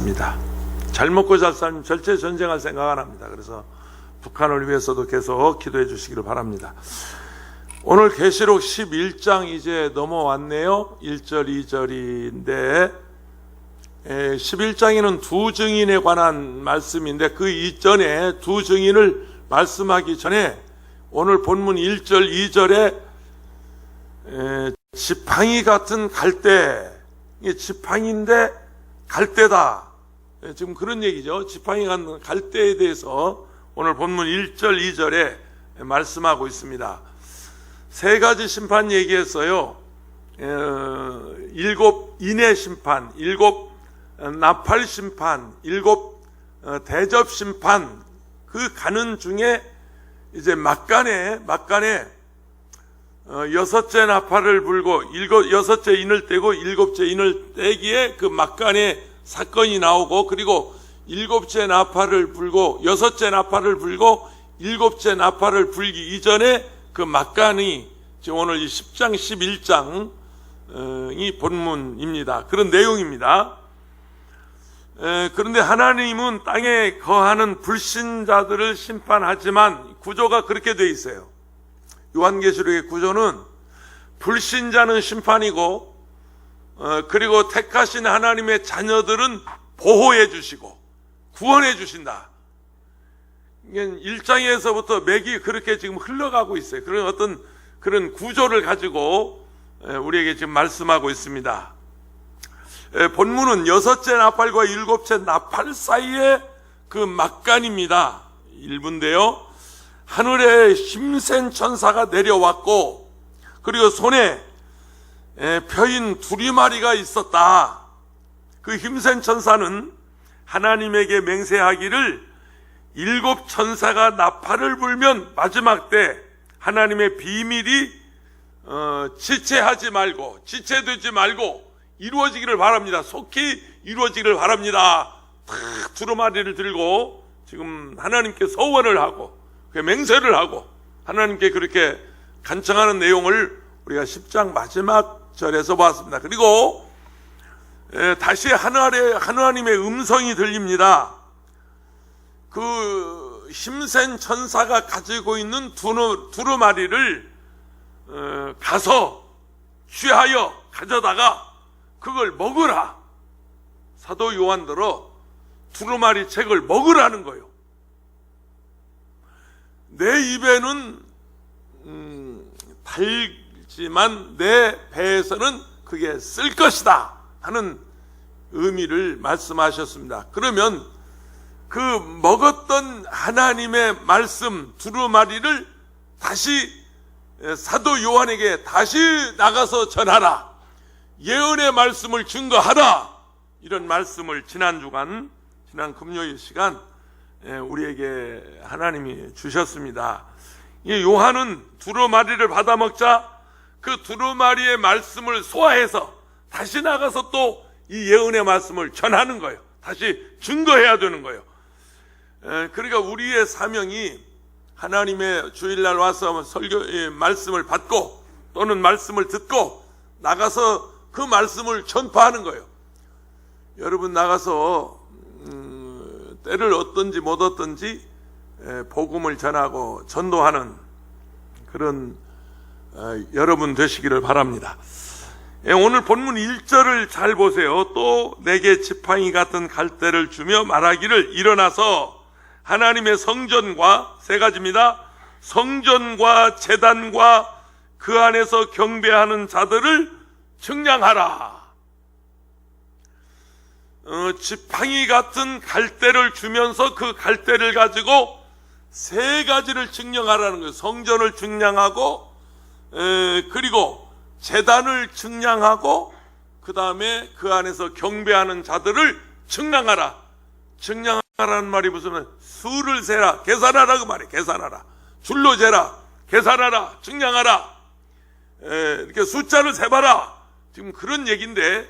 않습니다. 잘 먹고 잘 살면 절대 전쟁할 생각 안 합니다. 그래서 북한을 위해서도 계속 기도해 주시기를 바랍니다. 오늘 계시록 11장 이제 넘어왔네요. 1절 2절인데 11장에는 두 증인에 관한 말씀인데 그 이전에 두 증인을 말씀하기 전에 오늘 본문 1절 2절에 지팡이 같은 갈대, 지팡이인데 갈대다, 지금 그런 얘기죠. 지팡이 같은 갈대에 대해서 오늘 본문 1절 2절에 말씀하고 있습니다. 세 가지 심판 얘기했어요. 7 인의 심판, 7 나팔 심판, 7 대접 심판. 그 가는 중에 이제 막간에 여섯째 나팔을 불고 여섯째 인을 떼고 일곱째 인을 떼기에 그 막간에 사건이 나오고, 그리고 일곱째 나팔을 불고 여섯째 나팔을 불고 일곱째 나팔을 불기 이전에 그 막간이 지금 오늘 이 10장 11장이 본문입니다. 그런 내용입니다. 그런데 하나님은 땅에 거하는 불신자들을 심판하지만 구조가 그렇게 되어 있어요. 요한계시록의 구조는 불신자는 심판이고, 그리고 택하신 하나님의 자녀들은 보호해 주시고 구원해 주신다. 1장에서부터 맥이 그렇게 지금 흘러가고 있어요. 그런 어떤 그런 구조를 가지고 우리에게 지금 말씀하고 있습니다. 본문은 여섯째 나팔과 일곱째 나팔 사이에 그 막간입니다. 1부인데요. 하늘에 힘센 천사가 내려왔고, 그리고 손에 펴인 두리마리가 있었다. 그 힘센 천사는 하나님에게 맹세하기를 7 천사가 나팔을 불면 마지막 때 하나님의 비밀이 지체되지 말고 이루어지기를 바랍니다. 속히 이루어지기를 바랍니다. 탁 두루마리를 들고 지금 하나님께 서원을 하고 맹세를 하고 하나님께 그렇게 간청하는 내용을 우리가 10장 마지막 절에서 봤습니다. 그리고 다시 하나님의 음성이 들립니다. 그 힘센 천사가 가지고 있는 두루마리를 가서 취하여 가져다가 그걸 먹으라. 사도 요한들어 두루마리 책을 먹으라는 거예요. 내 입에는 달지만 내 배에서는 그게 쓸 것이다 하는 의미를 말씀하셨습니다. 그러면 그 먹었던 하나님의 말씀 두루마리를 다시 사도 요한에게 다시 나가서 전하라. 예언의 말씀을 증거하라. 이런 말씀을 지난 금요일 시간 우리에게 하나님이 주셨습니다. 요한은 두루마리를 받아먹자 그 두루마리의 말씀을 소화해서 다시 나가서 또 이 예언의 말씀을 전하는 거예요. 다시 증거해야 되는 거예요. 그러니까 우리의 사명이 하나님의 주일날 와서 말씀을 받고 또는 말씀을 듣고 나가서 그 말씀을 전파하는 거예요. 여러분 나가서 때를 얻든지 못 얻든지 복음을 전하고 전도하는 그런 여러분 되시기를 바랍니다. 오늘 본문 1절을 잘 보세요. 또 내게 지팡이 같은 갈대를 주며 말하기를 일어나서 하나님의 성전과 세 가지입니다. 성전과 제단과 그 안에서 경배하는 자들을 측량하라. 지팡이 같은 갈대를 주면서 그 갈대를 가지고 세 가지를 측량하라는 거예요. 성전을 측량하고 그리고 제단을 측량하고 그 다음에 그 안에서 경배하는 자들을 측량하라. 측량하라는 말이 무슨 수를 세라, 계산하라 그 말이에요. 계산하라. 줄로 재라, 계산하라, 측량하라. 이렇게 숫자를 세봐라. 지금 그런 얘기인데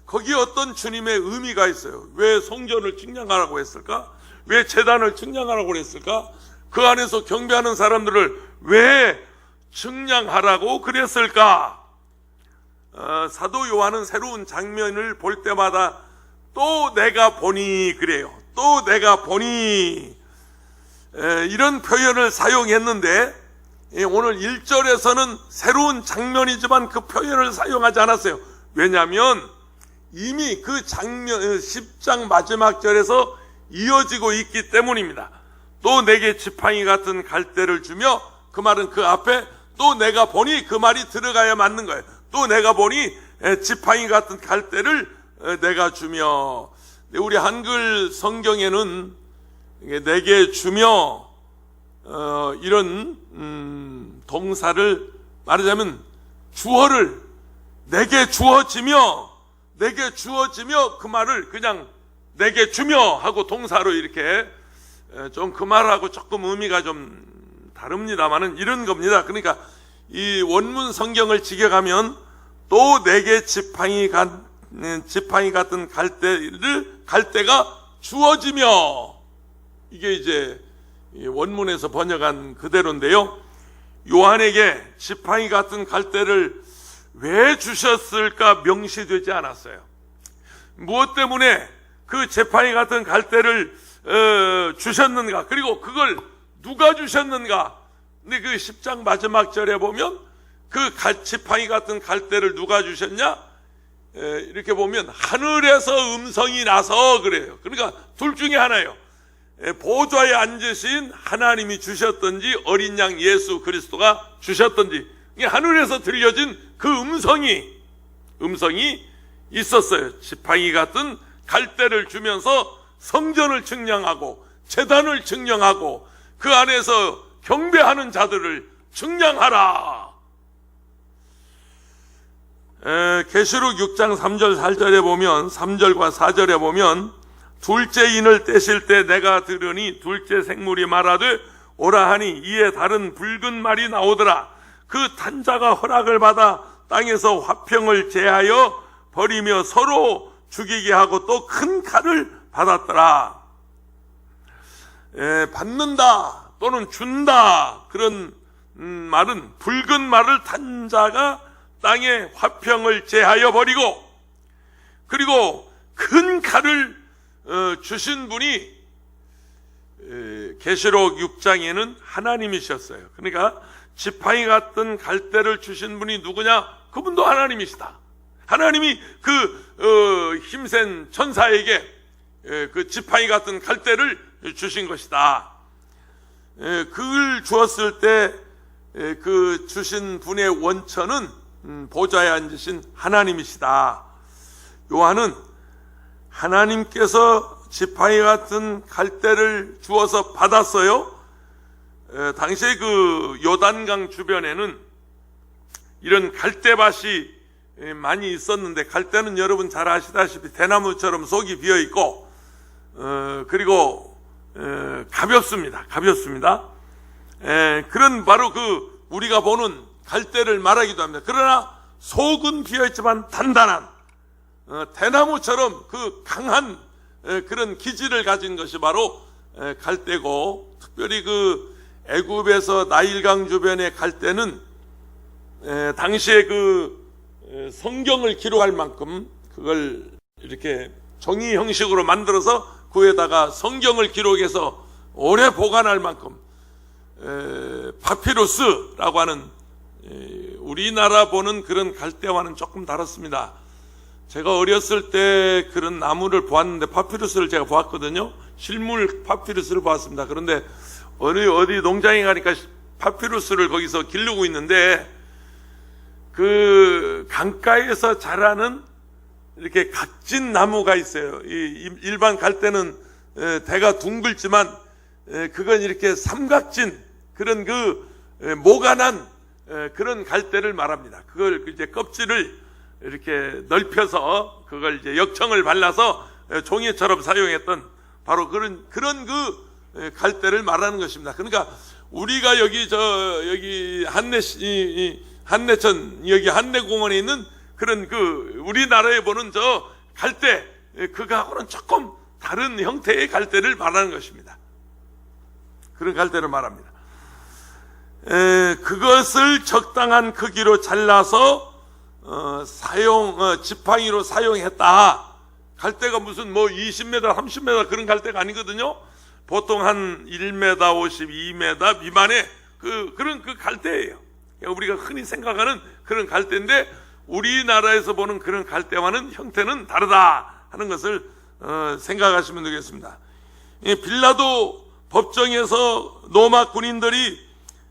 거기에 어떤 주님의 의미가 있어요. 왜 성전을 측량하라고 했을까? 왜 제단을 측량하라고 했을까? 그 안에서 경배하는 사람들을 왜 측량하라고 그랬을까? 사도 요한은 새로운 장면을 볼 때마다 또 내가 보니 그래요. 또 내가 보니 이런 표현을 사용했는데 오늘 1절에서는 새로운 장면이지만 그 표현을 사용하지 않았어요. 왜냐하면 이미 그 장면 10장 마지막 절에서 이어지고 있기 때문입니다. 또 내게 지팡이 같은 갈대를 주며, 그 말은 그 앞에 또 내가 보니 그 말이 들어가야 맞는 거예요. 또 내가 보니 지팡이 같은 갈대를 내가 주며. 우리 한글 성경에는 내게 주며 이런 동사를 말하자면 주어를 내게 주어지며 그 말을 그냥 내게 주며 하고 동사로 이렇게 좀 그 말하고 조금 의미가 좀 다릅니다만은 이런 겁니다. 그러니까 이 원문 성경을 직역하면 또 내게 지팡이 같은 갈대가 주어지며, 이게 이제 원문에서 번역한 그대로인데요. 요한에게 지팡이 같은 갈대를 왜 주셨을까 명시되지 않았어요. 무엇 때문에 그 지팡이 같은 갈대를 주셨는가, 그리고 그걸 누가 주셨는가. 근데 그 10장 마지막 절에 보면 그 지팡이 같은 갈대를 누가 주셨냐, 이렇게 보면 하늘에서 음성이 나서 그래요. 그러니까 둘 중에 하나예요. 보좌에 앉으신 하나님이 주셨든지 어린 양 예수 그리스도가 주셨든지, 하늘에서 들려진 그 음성이 있었어요. 지팡이 같은 갈대를 주면서 성전을 측량하고 제단을 측량하고 그 안에서 경배하는 자들을 측량하라. 계시록 6장 3절 4절에 보면, 3절과 4절에 보면 둘째 인을 떼실 때 내가 들으니 둘째 생물이 말하되 오라 하니 이에 다른 붉은 말이 나오더라. 그 탄자가 허락을 받아 땅에서 화평을 제하여 버리며 서로 죽이게 하고 또 큰 칼을 받았더라. 받는다 또는 준다, 그런 말은 붉은 말을 탄 자가 땅에 화평을 제하여 버리고, 그리고 큰 칼을 주신 분이 계시록 6장에는 하나님이셨어요. 그러니까 지팡이 같은 갈대를 주신 분이 누구냐? 그분도 하나님이시다. 하나님이 그 힘센 천사에게 그 지팡이 같은 갈대를 주신 것이다. 그걸 주었을 때 그 주신 분의 원천은 보좌에 앉으신 하나님이시다. 요한은 하나님께서 지팡이 같은 갈대를 주어서 받았어요. 당시에 그 요단강 주변에는 이런 갈대밭이 많이 있었는데, 갈대는 여러분 잘 아시다시피 대나무처럼 속이 비어 있고 그리고 가볍습니다. 그런 바로 그 우리가 보는 갈대를 말하기도 합니다. 그러나 속은 비어 있지만 단단한 대나무처럼 그 강한 그런 기질을 가진 것이 바로 갈대고, 특별히 그 애굽에서 나일강 주변의 갈대는 당시에 그 성경을 기록할 만큼 그걸 이렇게 종이 형식으로 만들어서 그 위에다가 성경을 기록해서 오래 보관할 만큼 파피루스라고 하는, 우리나라 보는 그런 갈대와는 조금 다릅니다. 제가 어렸을 때 그런 나무를 보았는데, 파피루스를 제가 보았거든요. 실물 파피루스를 보았습니다. 그런데 어디 농장에 가니까 파피루스를 거기서 기르고 있는데, 그 강가에서 자라는 이렇게 각진 나무가 있어요. 일반 갈대는 대가 둥글지만 그건 이렇게 삼각진 그런 그 모가난 그런 갈대를 말합니다. 그걸 이제 껍질을 이렇게 넓혀서 그걸 이제 역청을 발라서 종이처럼 사용했던 바로 그런 그 갈대를 말하는 것입니다. 그러니까 우리가 여기 한내천 여기 한내공원에 있는 그런 그 우리나라에 보는 저 갈대, 그거하고는 조금 다른 형태의 갈대를 말하는 것입니다. 그런 갈대를 말합니다. 그것을 적당한 크기로 잘라서 지팡이로 사용했다. 갈대가 무슨 뭐 20m, 30m 그런 갈대가 아니거든요. 보통 한 1m 50, 2m 미만의 그런 갈대예요. 우리가 흔히 생각하는 그런 갈대인데 우리나라에서 보는 그런 갈대와는 형태는 다르다 하는 것을 생각하시면 되겠습니다. 빌라도 법정에서 로마 군인들이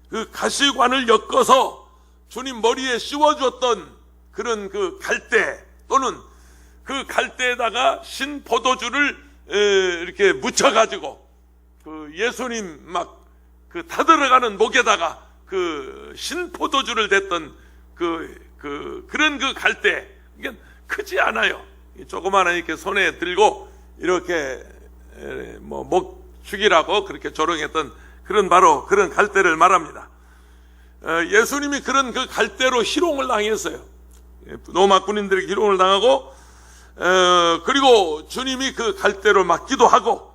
그 가시관을 엮어서 주님 머리에 씌워주었던 그런 그 갈대 또는 그 갈대에다가 신포도주를 이렇게 묻혀가지고 그 예수님 막 그 타들어가는 목에다가 그 신포도주를 댔던 그런 그 갈대, 이게 크지 않아요. 조그마한 이렇게 손에 들고 이렇게 뭐 목축이라고 그렇게 조롱했던 그런 바로 그런 갈대를 말합니다. 예수님이 그런 그 갈대로 희롱을 당했어요. 로마 군인들에게 희롱을 당하고 그리고 주님이 그 갈대로 맞기도 하고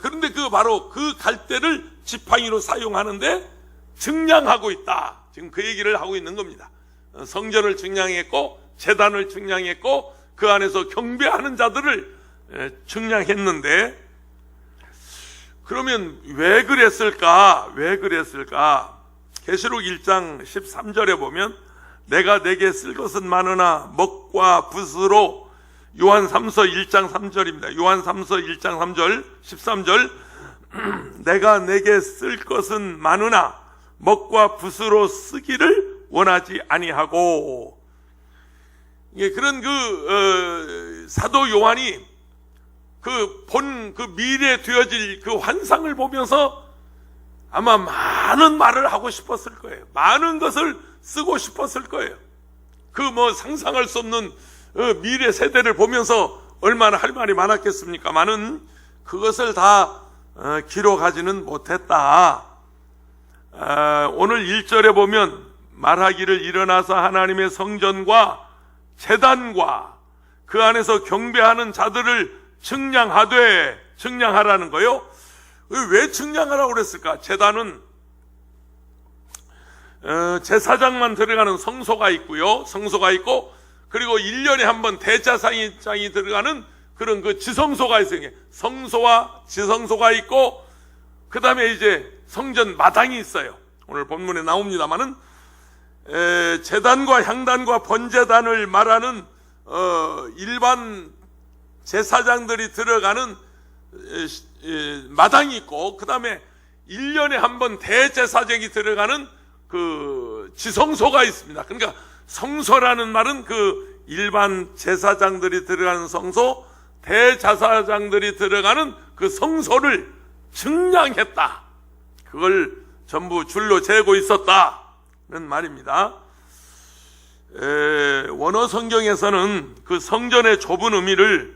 그런데 바로 그 갈대를 지팡이로 사용하는데 측량하고 있다. 지금 그 얘기를 하고 있는 겁니다. 성전을 측량했고 제단을 측량했고 그 안에서 경배하는 자들을 측량했는데 그러면 왜 그랬을까? 계시록 1장 13절에 보면 내가 내게 쓸 것은 많으나 먹과 붓으로 요한 3서 1장 3절입니다. 요한 3서 1장 3절 13절 내가 내게 쓸 것은 많으나 먹과 붓으로 쓰기를 원하지 아니하고 그런 사도 요한이 미래에 되어질 그 환상을 보면서 아마 많은 말을 하고 싶었을 거예요. 많은 것을 쓰고 싶었을 거예요. 상상할 수 없는 미래 세대를 보면서 얼마나 할 말이 많았겠습니까만은 그것을 다 기록하지는 못했다. 오늘 1절에 보면 말하기를 일어나서 하나님의 성전과 제단과 그 안에서 경배하는 자들을 측량하라는 거요. 왜 측량하라고 그랬을까? 제단은 제사장만 들어가는 성소가 있고요. 성소가 있고 그리고 1년에 한 번 대제사장이 들어가는 그런 그 지성소가 있어요. 성소와 지성소가 있고 그 다음에 이제 성전 마당이 있어요. 오늘 본문에 나옵니다만은 제단과 향단과 번제단을 말하는 일반 제사장들이 들어가는 마당이 있고 그 다음에 1년에 한 번 대제사장이 들어가는 그 지성소가 있습니다. 그러니까 성소라는 말은 그 일반 제사장들이 들어가는 성소, 대제사장들이 들어가는 그 성소를 측량했다. 그걸 전부 줄로 재고 있었다는 말입니다. 원어 성경에서는 그 성전의 좁은 의미를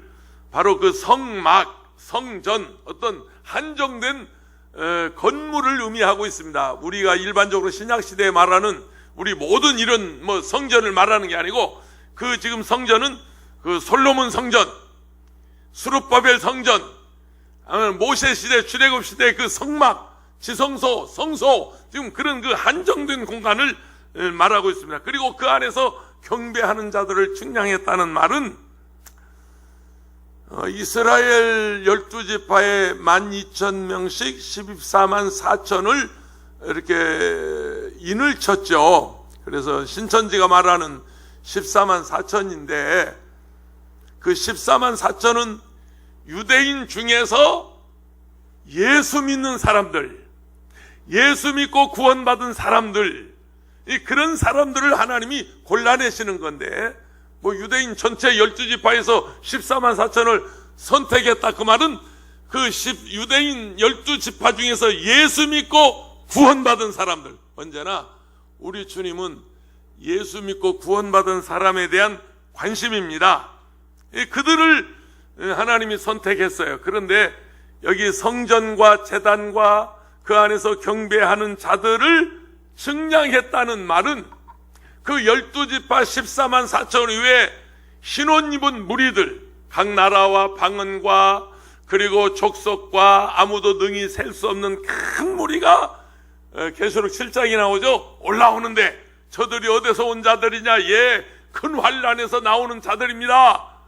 바로 그 성막, 성전, 어떤 한정된 건물을 의미하고 있습니다. 우리가 일반적으로 신약시대에 말하는 우리 모든 이런 성전을 말하는 게 아니고 그 지금 성전은 그 솔로몬 성전, 스룹바벨 성전, 모세 시대, 출애굽 시대 그 성막, 지성소, 성소, 지금 그런 그 한정된 공간을 말하고 있습니다. 그리고 그 안에서 경배하는 자들을 측량했다는 말은 이스라엘 12지파의 12,000명씩 14만 4천을 이렇게 인을 쳤죠. 그래서 신천지가 말하는 14만 4천인데 그 14만 4천은 유대인 중에서 예수 믿는 사람들, 예수 믿고 구원받은 사람들, 그런 사람들을 하나님이 골라내시는 건데 유대인 전체 12지파에서 14만 4천을 선택했다. 그 말은 그 유대인 12지파 중에서 예수 믿고 구원받은 사람들, 언제나 우리 주님은 예수 믿고 구원받은 사람에 대한 관심입니다. 그들을 하나님이 선택했어요. 그런데 여기 성전과 제단과 그 안에서 경배하는 자들을 측량했다는 말은 그 12지파 14만 4천 외에 흰옷 입은 무리들, 각 나라와 방언과 그리고 족속과 아무도 능히 셀 수 없는 큰 무리가 계시록 7장이 나오죠. 올라오는데 저들이 어디서 온 자들이냐? 큰 환란에서 나오는 자들입니다.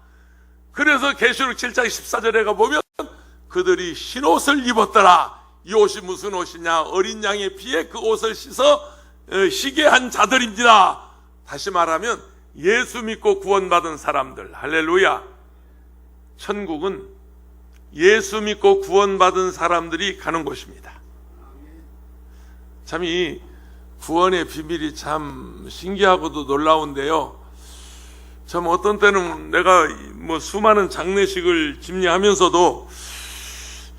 그래서 계시록 7장 14절에 가보면 그들이 흰 옷을 입었더라. 이 옷이 무슨 옷이냐? 어린 양의 피에 그 옷을 씻어 희게 한 자들입니다. 다시 말하면 예수 믿고 구원받은 사람들. 할렐루야. 천국은 예수 믿고 구원받은 사람들이 가는 곳입니다. 참 이 구원의 비밀이 참 신기하고도 놀라운데요. 참 어떤 때는 내가 뭐 수많은 장례식을 집례하면서도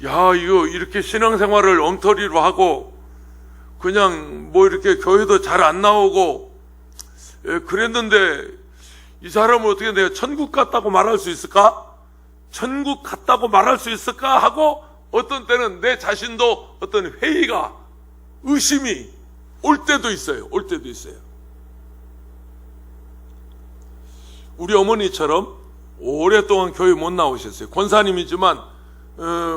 야, 이거 이렇게 신앙생활을 엉터리로 하고 그냥 뭐 이렇게 교회도 잘 안 나오고 그랬는데 이 사람을 어떻게 내가 천국 갔다고 말할 수 있을까? 천국 갔다고 말할 수 있을까? 하고 어떤 때는 내 자신도 어떤 회의가, 의심이 올 때도 있어요. 올 때도 있어요. 우리 어머니처럼 오랫동안 교회 못 나오셨어요. 권사님이지만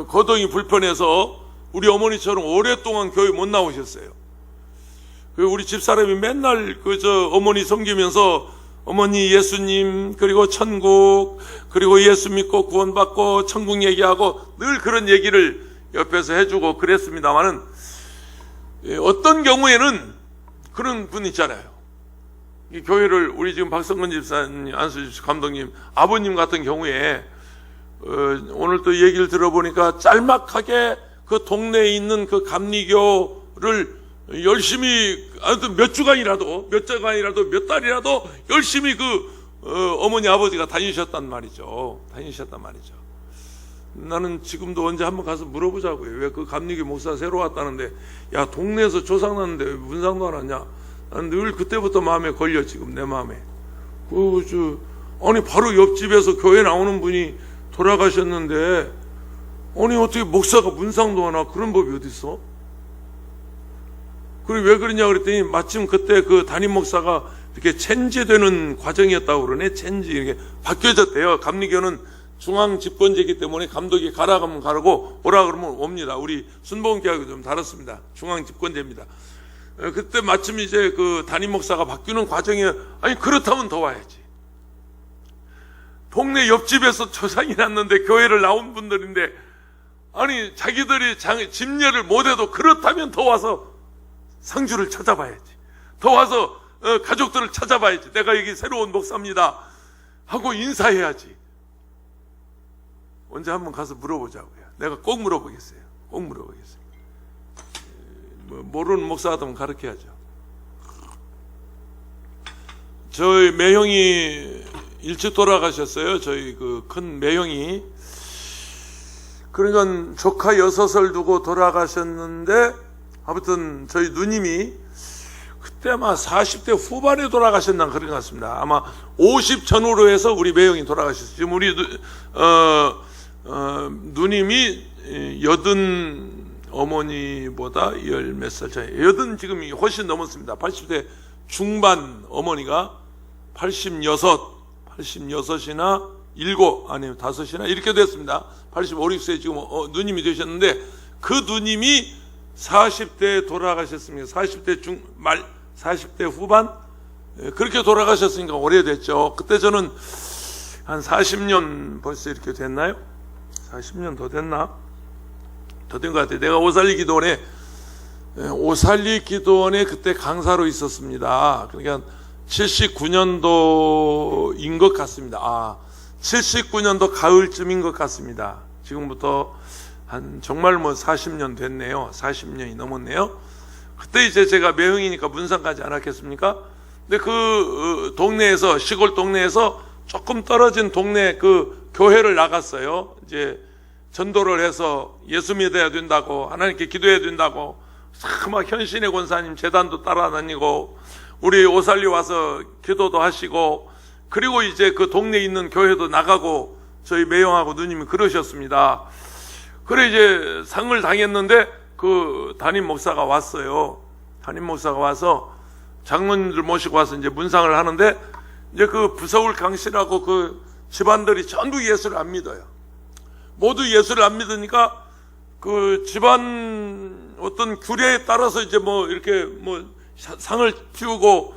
거동이 불편해서 우리 어머니처럼 오랫동안 교회 못 나오셨어요. 우리 집사람이 맨날 어머니 섬기면서 어머니 예수님 그리고 천국 그리고 예수 믿고 구원받고 천국 얘기하고 늘 그런 얘기를 옆에서 해주고 그랬습니다만은 어떤 경우에는 그런 분 있잖아요. 이 교회를 우리 지금 박성근 집사님, 안수지 감독님, 아버님 같은 경우에 오늘 또 얘기를 들어보니까 짤막하게 그 동네에 있는 그 감리교를 열심히 몇 주간이라도 몇 달이라도 열심히 어머니 아버지가 다니셨단 말이죠. 나는 지금도 언제 한번 가서 물어보자고요. 왜 그 감리교 목사 새로 왔다는데 야 동네에서 조상 났는데 왜 문상도 안 왔냐? 나는 늘 그때부터 마음에 걸려. 지금 내 마음에 아니 바로 옆집에서 교회 나오는 분이 돌아가셨는데 아니 어떻게 목사가 문상도 하나? 그런 법이 어디 있어? 그리고 왜 그러냐 그랬더니 마침 그때 그 담임 목사가 이렇게 체인지되는 과정이었다고 그러네. 체인지 이렇게 바뀌어졌대요. 감리교는 중앙 집권제이기 때문에 감독이 가라 그러면 가라고 오라 그러면 옵니다. 우리 순복음교회하고 좀 다릅니다. 중앙 집권제입니다. 그때 마침 이제 그 담임 목사가 바뀌는 과정이 아니 그렇다면 더 와야지. 동네 옆집에서 조상이 났는데 교회를 나온 분들인데 아니 자기들이 집례를 못해도 그렇다면 더 와서 상주를 찾아봐야지. 더 와서 가족들을 찾아봐야지. 내가 여기 새로운 목사입니다 하고 인사해야지. 언제 한번 가서 물어보자고요. 내가 꼭 물어보겠어요. 모르는 목사 같으면 가르쳐야죠. 저희 매형이 일찍 돌아가셨어요. 저희 그 큰 매형이. 그러니까 조카 6을 두고 돌아가셨는데 아무튼 저희 누님이 그때 아마 40대 후반에 돌아가셨나 그런 것 같습니다. 아마 50 전후로 해서 우리 매형이 돌아가셨어요. 지금 우리 누님이 80 어머니보다 10몇 살 차이. 80 지금 훨씬 넘었습니다. 80대 중반 어머니가 86이나 7 아니면 5이나 이렇게 됐습니다. 85, 6세 지금 누님이 되셨는데 그 누님이 40대에 돌아가셨습니다. 40대 말 40대 후반 그렇게 돌아가셨으니까 오래됐죠. 그때 저는 한 40년 벌써 이렇게 됐나요? 40년 더 됐나? 더 된 것 같아요. 내가 오살리 기도원에 그때 강사로 있었습니다. 그러니까 79년도인 것 같습니다. 79년도 가을쯤인 것 같습니다. 지금부터 한 정말 40년 됐네요. 40년이 넘었네요. 그때 이제 제가 매형이니까 문상 가지 않았겠습니까? 근데 그 동네에서, 시골 동네에서 조금 떨어진 동네 그 교회를 나갔어요. 이제 전도를 해서 예수 믿어야 된다고, 하나님께 기도해야 된다고, 막 현신의 권사님 재단도 따라다니고, 우리 오살리 와서 기도도 하시고, 그리고 이제 그 동네에 있는 교회도 나가고, 저희 매형하고 누님이 그러셨습니다. 그래 이제 상을 당했는데 그 담임 목사가 왔어요. 담임 목사가 와서 장로님들 모시고 와서 이제 문상을 하는데 이제 그 부서울 강씨라고 그 집안들이 전부 예수를 안 믿어요. 모두 예수를 안 믿으니까 그 집안 어떤 규례에 따라서 이제 이렇게 상을 피우고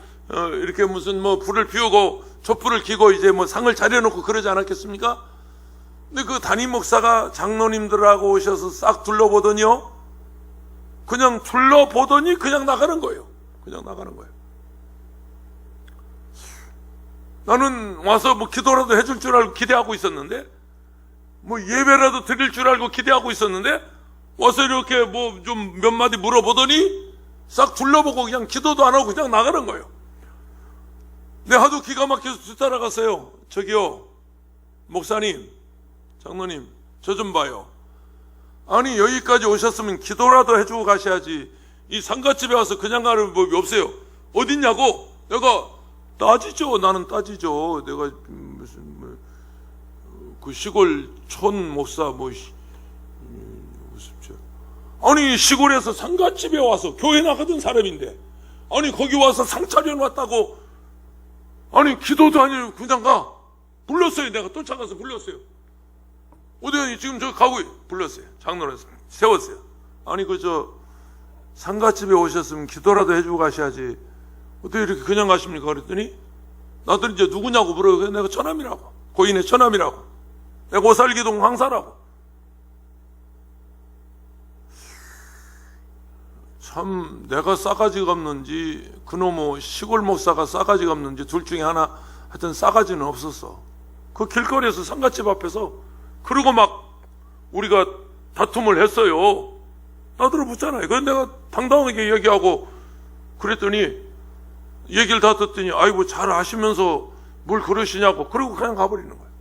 이렇게 무슨 불을 피우고 촛불을 켜고 이제 상을 차려놓고 그러지 않았겠습니까? 근데 그 담임 목사가 장로님들하고 오셔서 싹 둘러보더니요, 그냥 둘러보더니 그냥 나가는 거예요. 그냥 나가는 거예요. 나는 와서 뭐 기도라도 해줄 줄 알고 기대하고 있었는데, 뭐 예배라도 드릴 줄 알고 기대하고 있었는데, 와서 이렇게 뭐 좀 몇 마디 물어보더니 싹 둘러보고 그냥 기도도 안 하고 그냥 나가는 거예요. 내가 하도 기가 막혀서 뒤따라갔어요. 저기요, 목사님, 장로님, 저 좀 봐요. 아니, 여기까지 오셨으면 기도라도 해주고 가셔야지. 이 상가집에 와서 그냥 가는 법이 없어요. 어딨냐고? 내가 따지죠. 나는 따지죠. 내가 무슨 그 시골 촌 목사 아니, 시골에서 상가집에 와서 교회 나가던 사람인데, 아니 거기 와서 상 차려놨다고, 아니 기도도 아니고 그냥 가. 불렀어요. 내가 쫓아가서 불렀어요. 어디 지금 저 가고 불렀어요. 장로에서 세웠어요. 아니 그저 상가집에 오셨으면 기도라도 해주고 가셔야지. 어떻게 이렇게 그냥 가십니까? 그랬더니 나들이 이제 누구냐고 물어요. 내가 처남이라고. 고인의 처남이라고. 내가 오살기동 황사라고. 참 내가 싸가지가 없는지 그놈의 시골 목사가 싸가지가 없는지 둘 중에 하나, 하여튼 싸가지는 없었어. 그 길거리에서 상가집 앞에서 그러고 막 우리가 다툼을 했어요. 나들어 붙잖아요. 그래서 내가 당당하게 얘기하고 그랬더니 얘기를 다 듣더니 아이고 잘 아시면서 뭘 그러시냐고. 그러고 그냥 가버리는 거예요.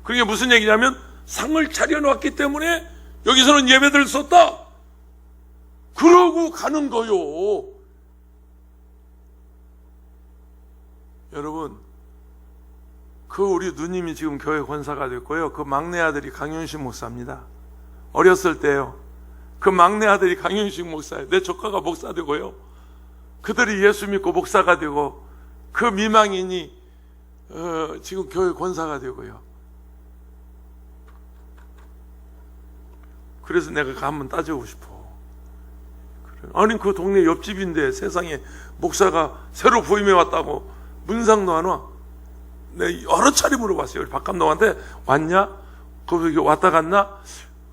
그게 무슨 얘기냐면 상을 차려놨기 때문에 여기서는 예배드릴 수 없다. 그러고 가는 거요. 여러분, 그 우리 누님이 지금 교회 권사가 됐고요. 그 막내 아들이 강윤식 목사입니다. 어렸을 때요. 그 막내 아들이 강윤식 목사예요. 내 조카가 목사 되고요. 그들이 예수 믿고 목사가 되고 그 미망인이 지금 교회 권사가 되고요. 그래서 내가 한번 따져보고 싶어. 아니 그 동네 옆집인데 세상에 목사가 새로 부임해 왔다고 문상도 안 와. 내가 여러 차례 물어봤어요. 우리 박 감독한테 왔냐? 거기 왔다 갔나?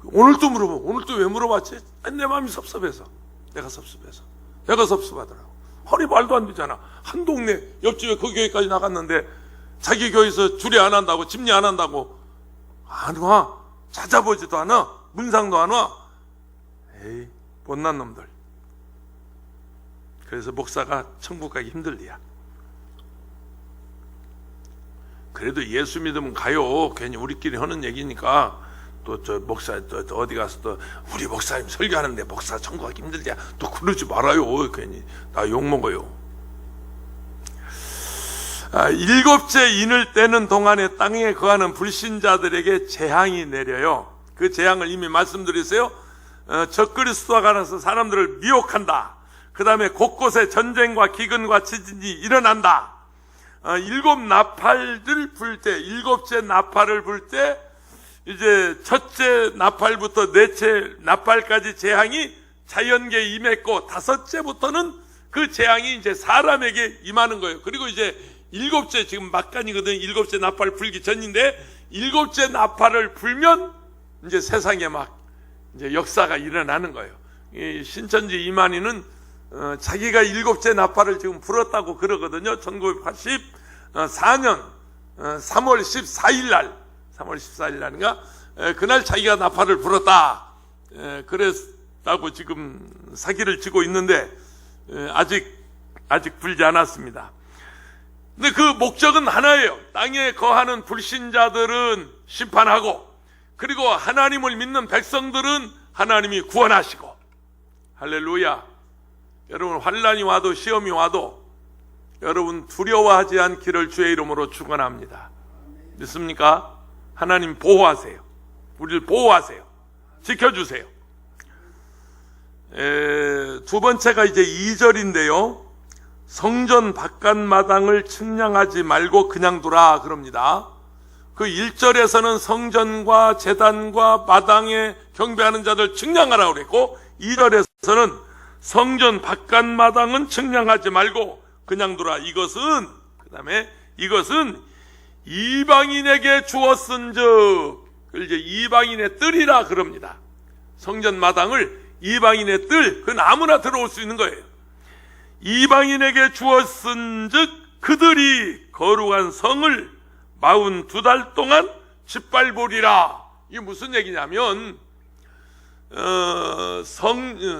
오늘 또 물어보고 오늘 또 왜 물어봤지? 내 마음이 섭섭해서. 내가 섭섭하더라고. 허리 말도 안 되잖아. 한 동네 옆집에 그 교회까지 나갔는데 자기 교회에서 주례 안 한다고, 집례 안 한다고 안 와. 찾아보지도 않아. 문상도 안 와. 에이, 못난 놈들. 그래서 목사가 천국 가기 힘들대야. 그래도 예수 믿으면 가요. 괜히 우리끼리 하는 얘기니까. 또 저 목사 또 어디 가서 또 우리 목사님 설교하는데 목사 천국 가기 힘들대야. 또 그러지 말아요. 괜히 나 욕먹어요. 일곱째 인을 떼는 동안에 땅에 거하는 불신자들에게 재앙이 내려요. 그 재앙을 이미 말씀드렸어요. 적그리스도가 가서 사람들을 미혹한다. 그 다음에 곳곳에 전쟁과 기근과 지진이 일어난다. 일곱 나팔을 불 때, 일곱째 나팔을 불 때, 이제 첫째 나팔부터 넷째 나팔까지 재앙이 자연계에 임했고, 다섯째부터는 그 재앙이 이제 사람에게 임하는 거예요. 그리고 이제 일곱째, 지금 막간이거든. 일곱째 나팔 불기 전인데, 일곱째 나팔을 불면 이제 세상에 막 이제 역사가 일어나는 거예요. 이 신천지 이만희는 자기가 일곱째 나팔을 지금 불었다고 그러거든요. 1984년 3월 14일 날, 3월 14일 날인가? 그날 자기가 나팔을 불었다. 그랬다고 지금 사기를 치고 있는데, 아직 불지 않았습니다. 근데 그 목적은 하나예요. 땅에 거하는 불신자들은 심판하고, 그리고 하나님을 믿는 백성들은 하나님이 구원하시고. 할렐루야. 여러분, 환난이 와도 시험이 와도 여러분 두려워하지 않기를 주의 이름으로 축원합니다. 믿습니까? 하나님 보호하세요. 우리를 보호하세요. 지켜주세요. 두 번째가 이제 2절인데요. 성전 바깥마당을 측량하지 말고 그냥 두라 그럽니다. 그 1절에서는 성전과 제단과 마당에 경배하는 자들 측량하라고 그랬고, 2절에서는 성전 바깥마당은 측량하지 말고 그냥 두라. 이것은, 그 다음에 이것은 이방인에게 주었은즉, 그걸 이제 이방인의 뜰이라 그럽니다. 성전 마당을 이방인의 뜰, 그건 아무나 들어올 수 있는 거예요. 이방인에게 주었은즉 그들이 거룩한 성을 42달 동안 짓밟으리라. 이게 무슨 얘기냐면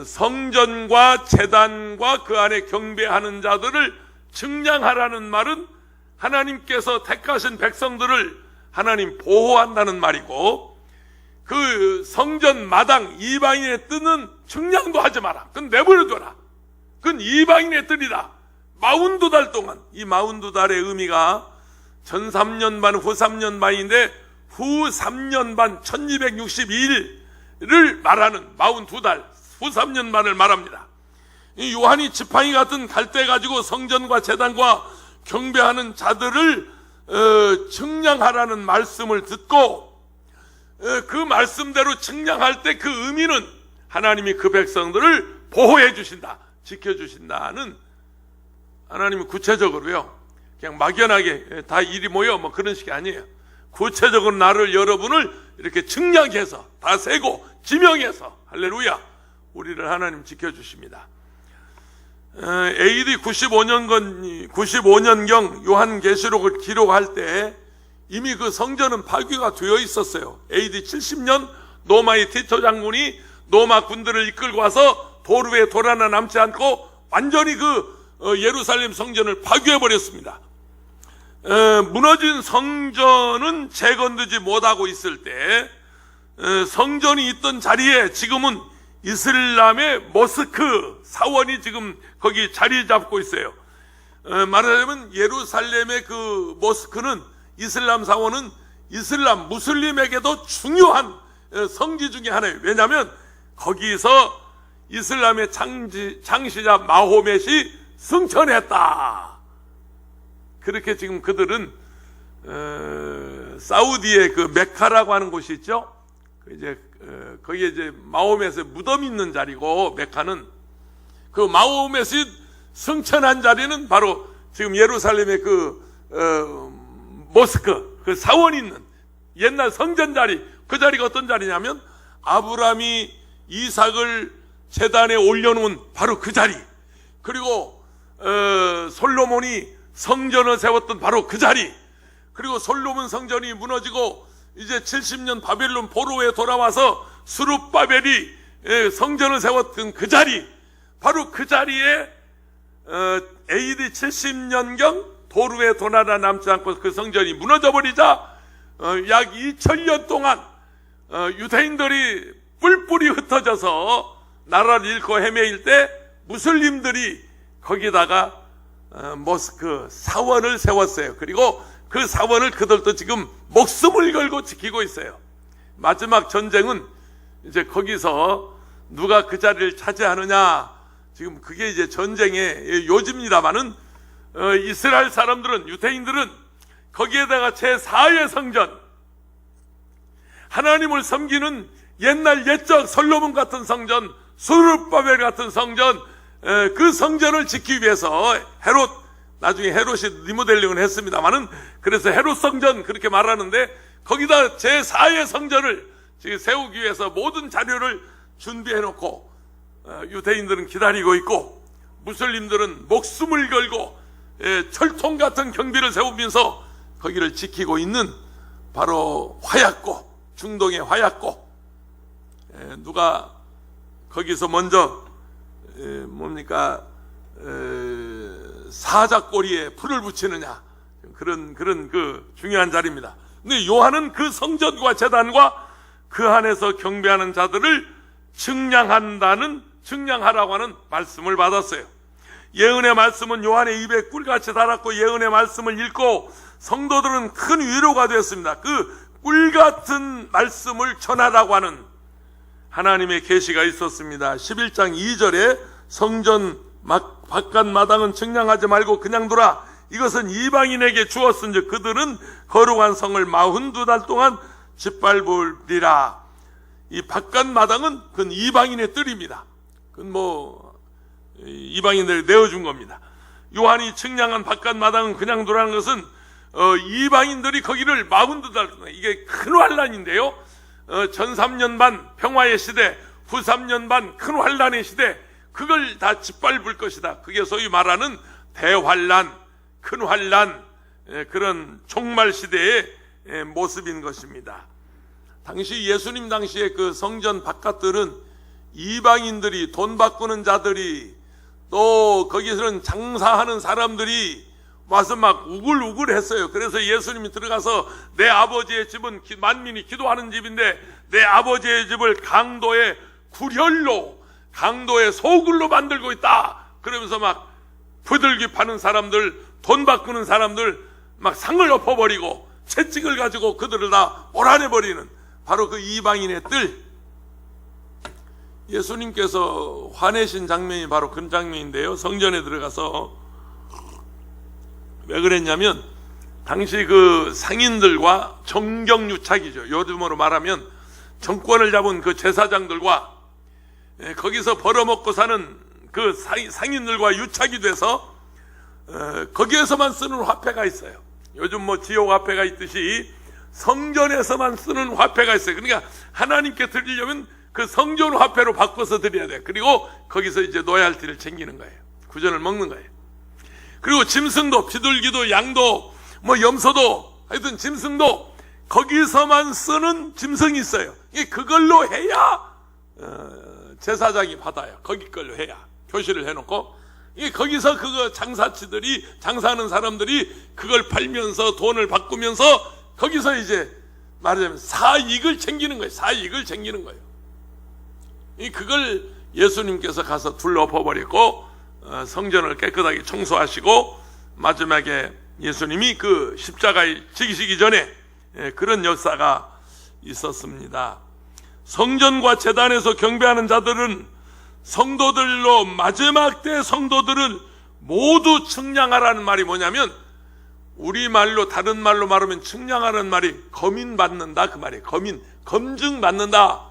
성전과 제단과 그 안에 경배하는 자들을 측량하라는 말은 하나님께서 택하신 백성들을 하나님 보호한다는 말이고, 그 성전 마당 이방인의 뜰은 측량도 하지 마라. 그건 내버려둬라. 그건 이방인의 뜰이다. 42달 동안. 이 42달의 의미가 전 3년 반, 후 3년 반인데, 후 3년 반 1262일을 말하는 42달, 후 3년 반을 말합니다. 이 요한이 지팡이 같은 갈대 가지고 성전과 제단과 경배하는 자들을 측량하라는 말씀을 듣고, 그 말씀대로 측량할 때 그 의미는 하나님이 그 백성들을 보호해 주신다, 지켜주신다는, 하나님이 구체적으로요, 그냥 막연하게 다 이리 모여 뭐 그런 식이 아니에요. 구체적으로 나를, 여러분을 이렇게 측량해서 다 세고 지명해서, 할렐루야, 우리를 하나님 지켜주십니다. AD 95년경 요한계시록을 기록할 때 이미 그 성전은 파괴가 되어 있었어요. AD 70년 로마의 티토 장군이 로마 군들을 이끌고 와서 도로 위에 돌 하나 남지 않고 완전히 예루살렘 성전을 파괴해버렸습니다. 무너진 성전은 재건되지 못하고 있을 때, 성전이 있던 자리에 지금은 이슬람의 모스크 사원이 지금 거기 자리 잡고 있어요. 말하자면 예루살렘의 그 모스크는, 이슬람 사원은 이슬람 무슬림에게도 중요한 성지 중에 하나예요. 왜냐하면 거기서 이슬람의 창시자 마호멧이 승천했다. 그렇게 지금 그들은 사우디의 그 메카라고 하는 곳이 있죠. 거기에 이제 마호멧의 무덤이 있는 자리고, 메카는 그 마호멧이 승천한 자리는 바로 지금 예루살렘의 모스크, 그 사원이 있는 옛날 성전 자리, 그 자리가 어떤 자리냐면 아브라함이 이삭을 제단에 올려놓은 바로 그 자리, 그리고 솔로몬이 성전을 세웠던 바로 그 자리, 그리고 솔로몬 성전이 무너지고 이제 70년 바벨론 포로에 돌아와서 스룹바벨이 성전을 세웠던 그 자리, 바로 그 자리에 AD 70년경 도루에 돈 하나 남지 않고 그 성전이 무너져 버리자 약 2000년 동안 유대인들이 뿔뿔이 흩어져서 나라를 잃고 헤매일 때 무슬림들이 거기다가 모스크 사원을 세웠어요. 그리고 그 사원을 그들도 지금 목숨을 걸고 지키고 있어요. 마지막 전쟁은 이제 거기서 누가 그 자리를 차지하느냐, 지금 그게 이제 전쟁의 요지입니다만은, 이스라엘 사람들은, 유대인들은 거기에다가 제4의 성전, 하나님을 섬기는 옛날 옛적 솔로몬 같은 성전, 스룹바벨 같은 성전, 그 성전을 지키기 위해서 헤롯, 나중에 헤롯이 리모델링을 했습니다만은, 그래서 헤롯 성전 그렇게 말하는데, 거기다 제4의 성전을 지금 세우기 위해서 모든 자료를 준비해 놓고 유대인들은 기다리고 있고, 무슬림들은 목숨을 걸고 철통 같은 경비를 세우면서 거기를 지키고 있는 바로 화약고, 중동의 화약고. 누가 거기서 먼저 사자꼬리에 불을 붙이느냐, 그런 그 중요한 자리입니다. 근데 요한은 그 성전과 제단과 그 안에서 경배하는 자들을 측량하라고 하는 말씀을 받았어요. 예언의 말씀은 요한의 입에 꿀같이 달았고, 예언의 말씀을 읽고 성도들은 큰 위로가 되었습니다. 그 꿀같은 말씀을 전하라고 하는 하나님의 계시가 있었습니다. 11장 2절에 성전 바깥 마당은 측량하지 말고 그냥 두라. 이것은 이방인에게 주었은즉 그들은 거룩한 성을 42달 동안 짓밟으리라. 이 바깥 마당은 그건 이방인의 뜰입니다. 그건 이방인들이 내어준 겁니다. 요한이 측량한 바깥 마당은 그냥 두라는 것은 이방인들이 거기를 42달 동안, 이게 큰 환란인데요, 전 3년 반 평화의 시대, 후 3년 반 큰 환란의 시대, 그걸 다 짓밟을 것이다. 그게 소위 말하는 대환란, 큰 환란, 그런 종말 시대의 모습인 것입니다. 당시 예수님 당시에 그 성전 바깥들은 이방인들이, 돈 바꾸는 자들이, 또 거기서는 장사하는 사람들이 와서 막 우글우글했어요. 그래서 예수님이 들어가서 내 아버지의 집은 만민이 기도하는 집인데 내 아버지의 집을 강도의 굴혈로, 강도의 소굴로 만들고 있다. 그러면서 막 부들기 파는 사람들, 돈 바꾸는 사람들 막 상을 엎어버리고 채찍을 가지고 그들을 다 몰아내버리는 바로 그 이방인의 뜰. 예수님께서 화내신 장면이 바로 그 장면인데요. 성전에 들어가서 왜 그랬냐면 당시 그 상인들과 정경유착이죠. 요즘으로 말하면 정권을 잡은 그 제사장들과 거기서 벌어먹고 사는 그 상인들과 유착이 돼서 거기에서만 쓰는 화폐가 있어요. 요즘 뭐 지역 화폐가 있듯이 성전에서만 쓰는 화폐가 있어요. 그러니까 하나님께 드리려면 그 성전 화폐로 바꿔서 드려야 돼요. 그리고 거기서 이제 노얄티를 챙기는 거예요. 구전을 먹는 거예요. 그리고 짐승도, 비둘기도, 양도, 뭐 염소도, 하여튼 짐승도 거기서만 쓰는 짐승이 있어요. 그걸로 해야 제사장이 받아요. 거기 걸로 해야 표시를 해놓고 거기서 그거 장사하는 사람들이 그걸 팔면서 돈을 바꾸면서 거기서 이제 말하자면 사익을 챙기는 거예요. 사익을 챙기는 거예요. 그걸 예수님께서 가서 둘러엎어버리고 성전을 깨끗하게 청소하시고 마지막에 예수님이 그 십자가에 지기시기 전에 그런 역사가 있었습니다. 성전과 제단에서 경배하는 자들은 성도들로 마지막 때 성도들은 모두 측량하라는 말이 뭐냐면 우리말로 다른 말로 말하면 측량하라는 말이 검인받는다 그 말이에요. 검증받는다.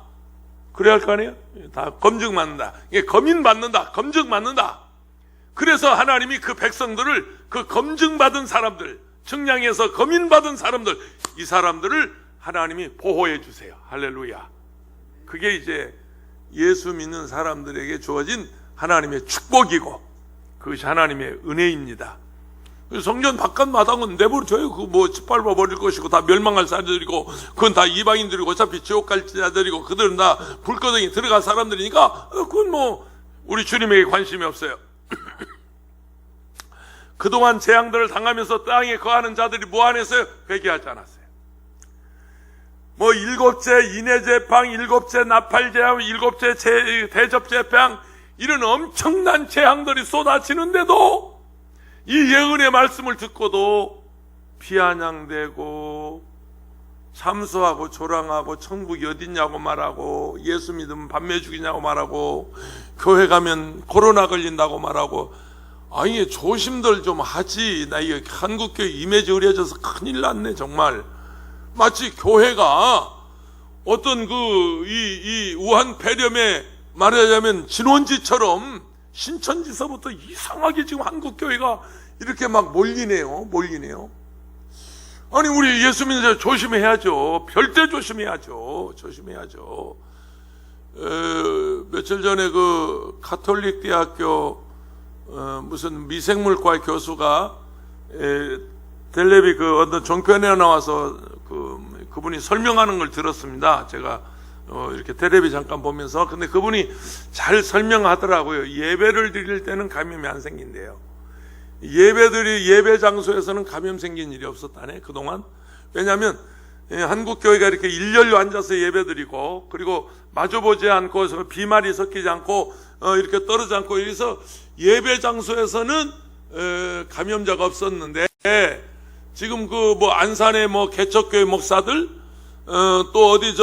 그래야 할 거 아니에요? 다 검증받는다. 이게 검인받는다. 검증받는다. 그래서 하나님이 그 백성들을 그 검증받은 사람들, 측량해서 검인받은 사람들, 이 사람들을 하나님이 보호해 주세요. 할렐루야. 그게 이제 예수 믿는 사람들에게 주어진 하나님의 축복이고 그것이 하나님의 은혜입니다. 성전 바깥 마당은 내버려둬요. 그거 뭐 짓밟아 버릴 것이고 다 멸망할 자들이고 그건 다 이방인들이고 어차피 지옥 갈 자들이고 그들은 다 불거덩이 들어갈 사람들이니까 그건 뭐 우리 주님에게 관심이 없어요. 그동안 재앙들을 당하면서 땅에 거하는 자들이 뭐 안 했어요? 회개하지 않았어요. 뭐 7째 인해재팡, 7째 나팔재앙, 7째 대접재팡 이런 엄청난 재앙들이 쏟아지는데도 이 예언의 말씀을 듣고도 비아냥대고 참수하고 조랑하고 천국이 어딨냐고 말하고 예수 믿으면 밤매 죽이냐고 말하고 교회 가면 코로나 걸린다고 말하고 아니 조심들 좀 하지. 나 이게 한국교회 이미지 흐려져서 큰일 났네 정말. 마치 교회가 어떤 이 우한 폐렴에 말하자면 진원지처럼 신천지서부터 이상하게 지금 한국교회가 이렇게 막 몰리네요. 아니 우리 예수 믿는 자 조심해야죠. 별대 조심해야죠. 며칠 전에 그 가톨릭 대학교 무슨 미생물과 교수가 텔레비 그 어떤 종편에 나와서 그분이 설명하는 걸 들었습니다. 제가 이렇게 텔레비 잠깐 보면서 근데 그분이 잘 설명하더라고요. 예배를 드릴 때는 감염이 안 생긴대요. 예배 장소에서는 감염 생긴 일이 없었다네 그동안. 왜냐하면 한국교회가 이렇게 일렬로 앉아서 예배드리고 그리고 마주보지 않고 비말이 섞이지 않고 이렇게 떨어지지 않고 이래서 예배 장소에서는 감염자가 없었는데 지금 그 뭐 안산의 뭐 개척교회 목사들 또 어디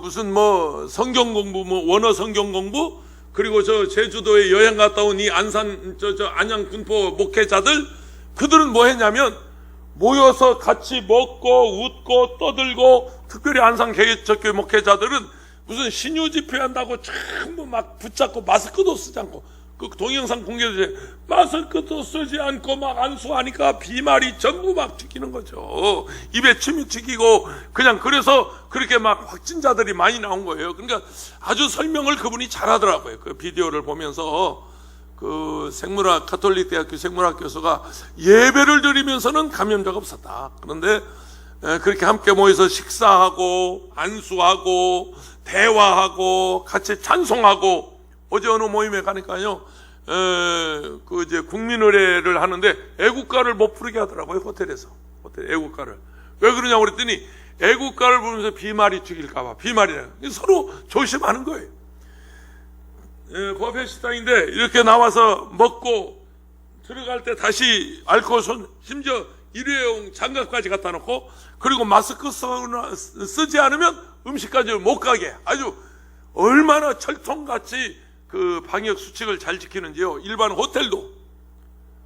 무슨 뭐 성경 공부 뭐 원어 성경 공부 그리고 제주도에 여행 갔다 온 이 안산 안양 군포 목회자들 그들은 뭐 했냐면 모여서 같이 먹고 웃고 떠들고 특별히 안산 개척교회 목회자들은 무슨 신유 집회한다고 전부 막 붙잡고 마스크도 쓰지 않고 그 동영상 공개돼 마스크도 쓰지 않고 막 안수하니까 비말이 전부 막 튀기는 거죠. 입에 침이 튀기고 그냥 그래서 그렇게 막 확진자들이 많이 나온 거예요. 그러니까 아주 설명을 그분이 잘하더라고요. 그 비디오를 보면서 그 가톨릭 대학교 생물학 교수가 예배를 드리면서는 감염자가 없었다. 그런데 그렇게 함께 모여서 식사하고 안수하고 대화하고 같이 찬송하고 어제 어느 모임에 가니까요, 그 이제 국민의례를 하는데 애국가를 못 부르게 하더라고요. 호텔에서 애국가를 왜 그러냐고 그랬더니 애국가를 부르면서 비말이 튀길까봐 비말이라 서로 조심하는 거예요. 버페 식당인데 이렇게 나와서 먹고 들어갈 때 다시 알코올 심지어 일회용 장갑까지 갖다 놓고 그리고 마스크 쓰지 않으면 음식까지 못 가게 아주 얼마나 철통같이 그 방역 수칙을 잘 지키는지요. 일반 호텔도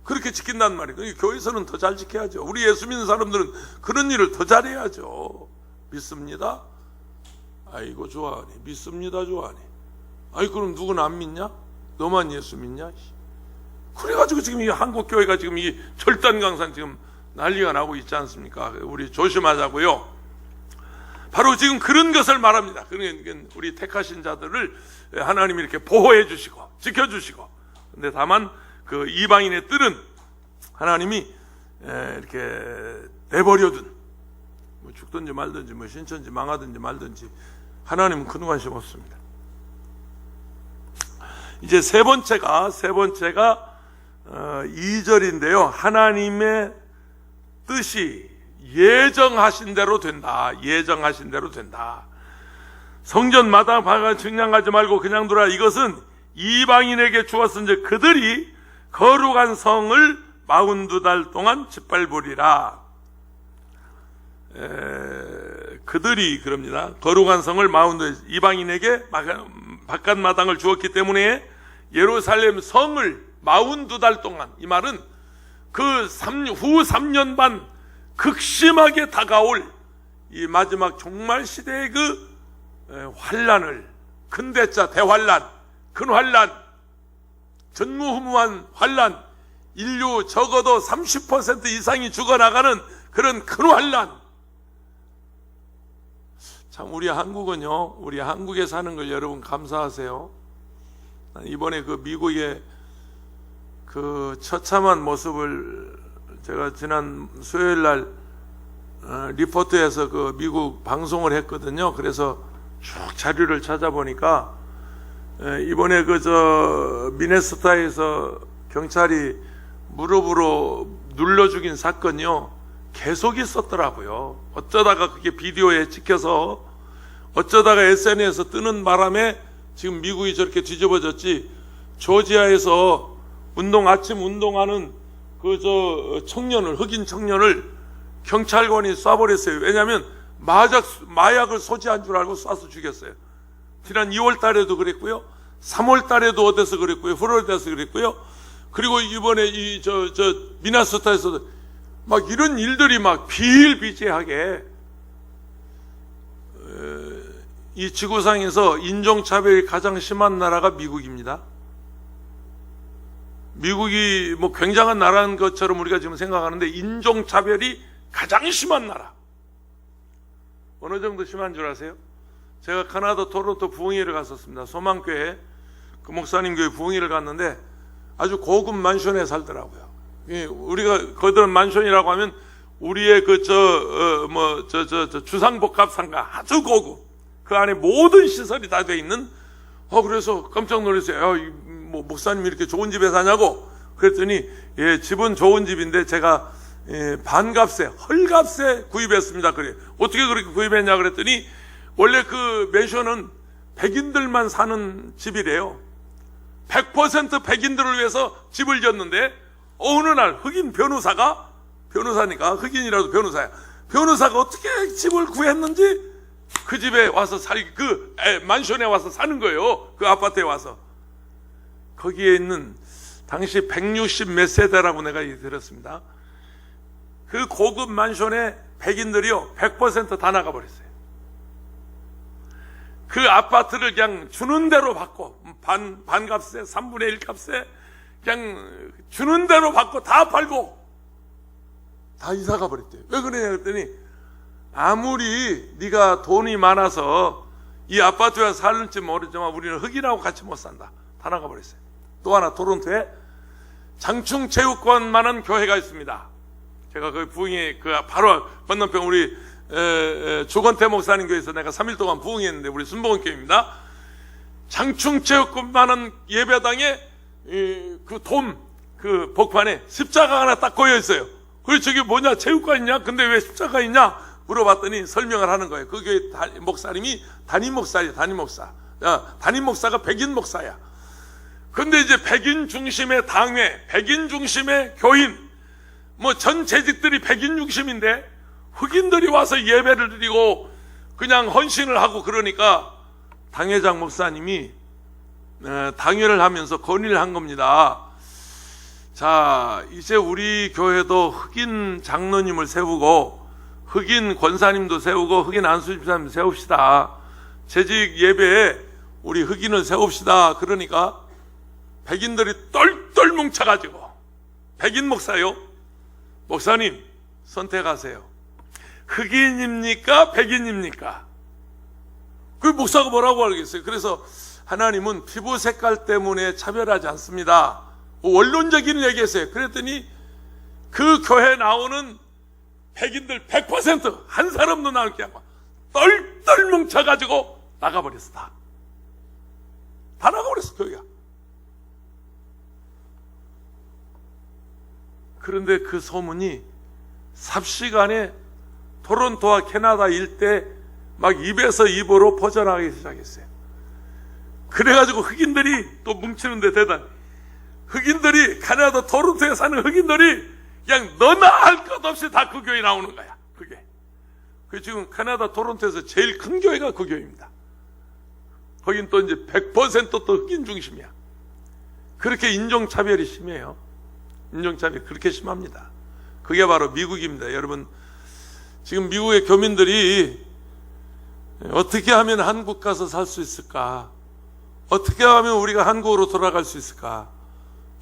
그렇게 지킨단 말이에요. 교회에서는 더 잘 지켜야죠. 우리 예수 믿는 사람들은 그런 일을 더 잘해야죠. 믿습니다. 아이고 좋아하네. 믿습니다. 좋아하네. 아이 그럼 누구는 안 믿냐? 너만 예수 믿냐? 그래가지고 지금 이 한국 교회가 지금 이 절단 강산 지금 난리가 나고 있지 않습니까? 우리 조심하자고요. 바로 지금 그런 것을 말합니다. 그러니까 우리 택하신 자들을 하나님이 이렇게 보호해 주시고 지켜주시고, 근데 다만 그 이방인의 뜰은 하나님이 이렇게 내버려둔, 뭐 죽든지 말든지 뭐 신천지 망하든지 말든지 하나님은 큰 관심 없습니다. 이제 세 번째가 2절인데요. 하나님의 뜻이 예정하신 대로 된다. 예정하신 대로 된다. 성전 마당 방을 측량하지 말고 그냥 두라. 이것은 이방인에게 주었은즉 그들이 거룩한 성을 42달 동안 짓밟으리라. 그들이 그럽니다. 거룩한 성을 42달 이방인에게 바깥 마당을 주었기 때문에 예루살렘 성을 42달 동안, 이 말은 그 후 3년 반 극심하게 다가올 이 마지막 종말 시대의 그 환란을, 근대자 대환란, 근환란, 전무후무한 환란, 인류 적어도 30% 이상이 죽어나가는 그런 근환란. 참 우리 한국은요, 우리 한국에 사는 걸 여러분 감사하세요. 이번에 그 미국의 그 처참한 모습을 제가 지난 수요일 날 리포트에서 그 미국 방송을 했거든요. 그래서 쭉 자료를 찾아보니까 이번에 미네소타에서 경찰이 무릎으로 눌러 죽인 사건이요, 계속 있었더라고요. 어쩌다가 그게 비디오에 찍혀서 어쩌다가 SNS에서 뜨는 바람에 지금 미국이 저렇게 뒤집어졌지. 조지아에서 아침 운동하는 청년을, 흑인 청년을 경찰관이 쏴버렸어요. 왜냐하면 마약을 소지한 줄 알고 쏴서 죽였어요. 지난 2월 달에도 그랬고요, 3월 달에도 어디서 그랬고요, 플로리다에서 그랬고요. 그리고 이번에 미네소타에서도 막 이런 일들이 막 비일비재하게, 이 지구상에서 인종차별이 가장 심한 나라가 미국입니다. 미국이 뭐 굉장한 나라인 것처럼 우리가 지금 생각하는데 인종차별이 가장 심한 나라. 어느 정도 심한 줄 아세요? 제가 캐나다 토론토 부흥회를 갔었습니다. 소망교회, 그 목사님 교회 부흥회를 갔는데 아주 고급 만션에 살더라고요. 우리가 거기는 만션이라고 하면 우리의 주상복합 상가, 아주 고급, 그 안에 모든 시설이 다 돼 있는. 그래서 깜짝 놀랐어요. 뭐 목사님이 이렇게 좋은 집에 사냐고 그랬더니, 예, 집은 좋은 집인데 제가 반값에, 헐값에 구입했습니다. 그래. 어떻게 그렇게 구입했냐 그랬더니, 원래 그 맨션은 백인들만 사는 집이래요. 100% 백인들을 위해서 집을 지었는데, 어느 날 흑인 변호사니까 흑인이라도 변호사가 어떻게 집을 구했는지 그 집에 와서 만션에 와서 사는 거예요. 그 아파트에 와서. 거기에 있는 당시 160 몇 세대라고 내가 들었습니다. 그 고급 만션에 백인들이요 100% 다 나가버렸어요. 그 아파트를 그냥 주는 대로 받고 반값에 3분의 1 값에 그냥 주는 대로 받고 다 팔고 다 이사가 버렸대요. 왜 그러냐 그랬더니 아무리 네가 돈이 많아서 이 아파트에 살는지 모르지만 우리는 흑인하고 같이 못 산다. 다 나가 버렸어요. 또 하나 토론토에 장충체육관만한 교회가 있습니다. 제가 그 부흥회 그 바로 건너편 우리 조건태 목사님 교회에서 내가 3일 동안 부흥했는데 우리 순복음 교회입니다. 장충체육관만한 예배당에 그 돔 그 복판에 십자가 하나 딱 고여 있어요. 그래 저게 뭐냐 체육관 있냐? 근데 왜 십자가 있냐? 물어봤더니 설명을 하는 거예요. 그 교회 목사님이 담임 목사예요. 담임 목사. 담임 목사가 백인 목사야. 근데 이제 백인 중심의 당회, 백인 중심의 교인, 뭐 전 재직들이 백인 중심인데 흑인들이 와서 예배를 드리고 그냥 헌신을 하고 그러니까 당회장 목사님이 당회를 하면서 건의를 한 겁니다. 자, 이제 우리 교회도 흑인 장로님을 세우고 흑인 권사님도 세우고 흑인 안수집사님도 세웁시다. 재직 예배에 우리 흑인을 세웁시다. 그러니까 백인들이 똘똘 뭉쳐가지고 백인 목사요. 목사님 선택하세요. 흑인입니까? 백인입니까? 그 목사가 뭐라고 알겠어요? 그래서 하나님은 피부 색깔 때문에 차별하지 않습니다. 원론적인 얘기했어요. 그랬더니 그 교회에 나오는 백인들 100% 한 사람도 나올 게 아니고 똘똘 뭉쳐가지고 나가버렸어. 다 나가버렸어 교회가. 그런데 그 소문이 삽시간에 토론토와 캐나다 일대 막 입에서 입으로 퍼져나가기 시작했어요. 그래가지고 흑인들이 또 뭉치는데 대단. 흑인들이 캐나다 토론토에 사는 흑인들이 그냥 너나 할 것 없이 다 그 교회 나오는 거야. 그게. 그 지금 캐나다 토론토에서 제일 큰 교회가 그 교회입니다. 거긴 또 이제 100% 또 흑인 중심이야. 그렇게 인종차별이 심해요. 인종차별이 그렇게 심합니다. 그게 바로 미국입니다. 여러분, 지금 미국의 교민들이 어떻게 하면 한국 가서 살 수 있을까? 어떻게 하면 우리가 한국으로 돌아갈 수 있을까?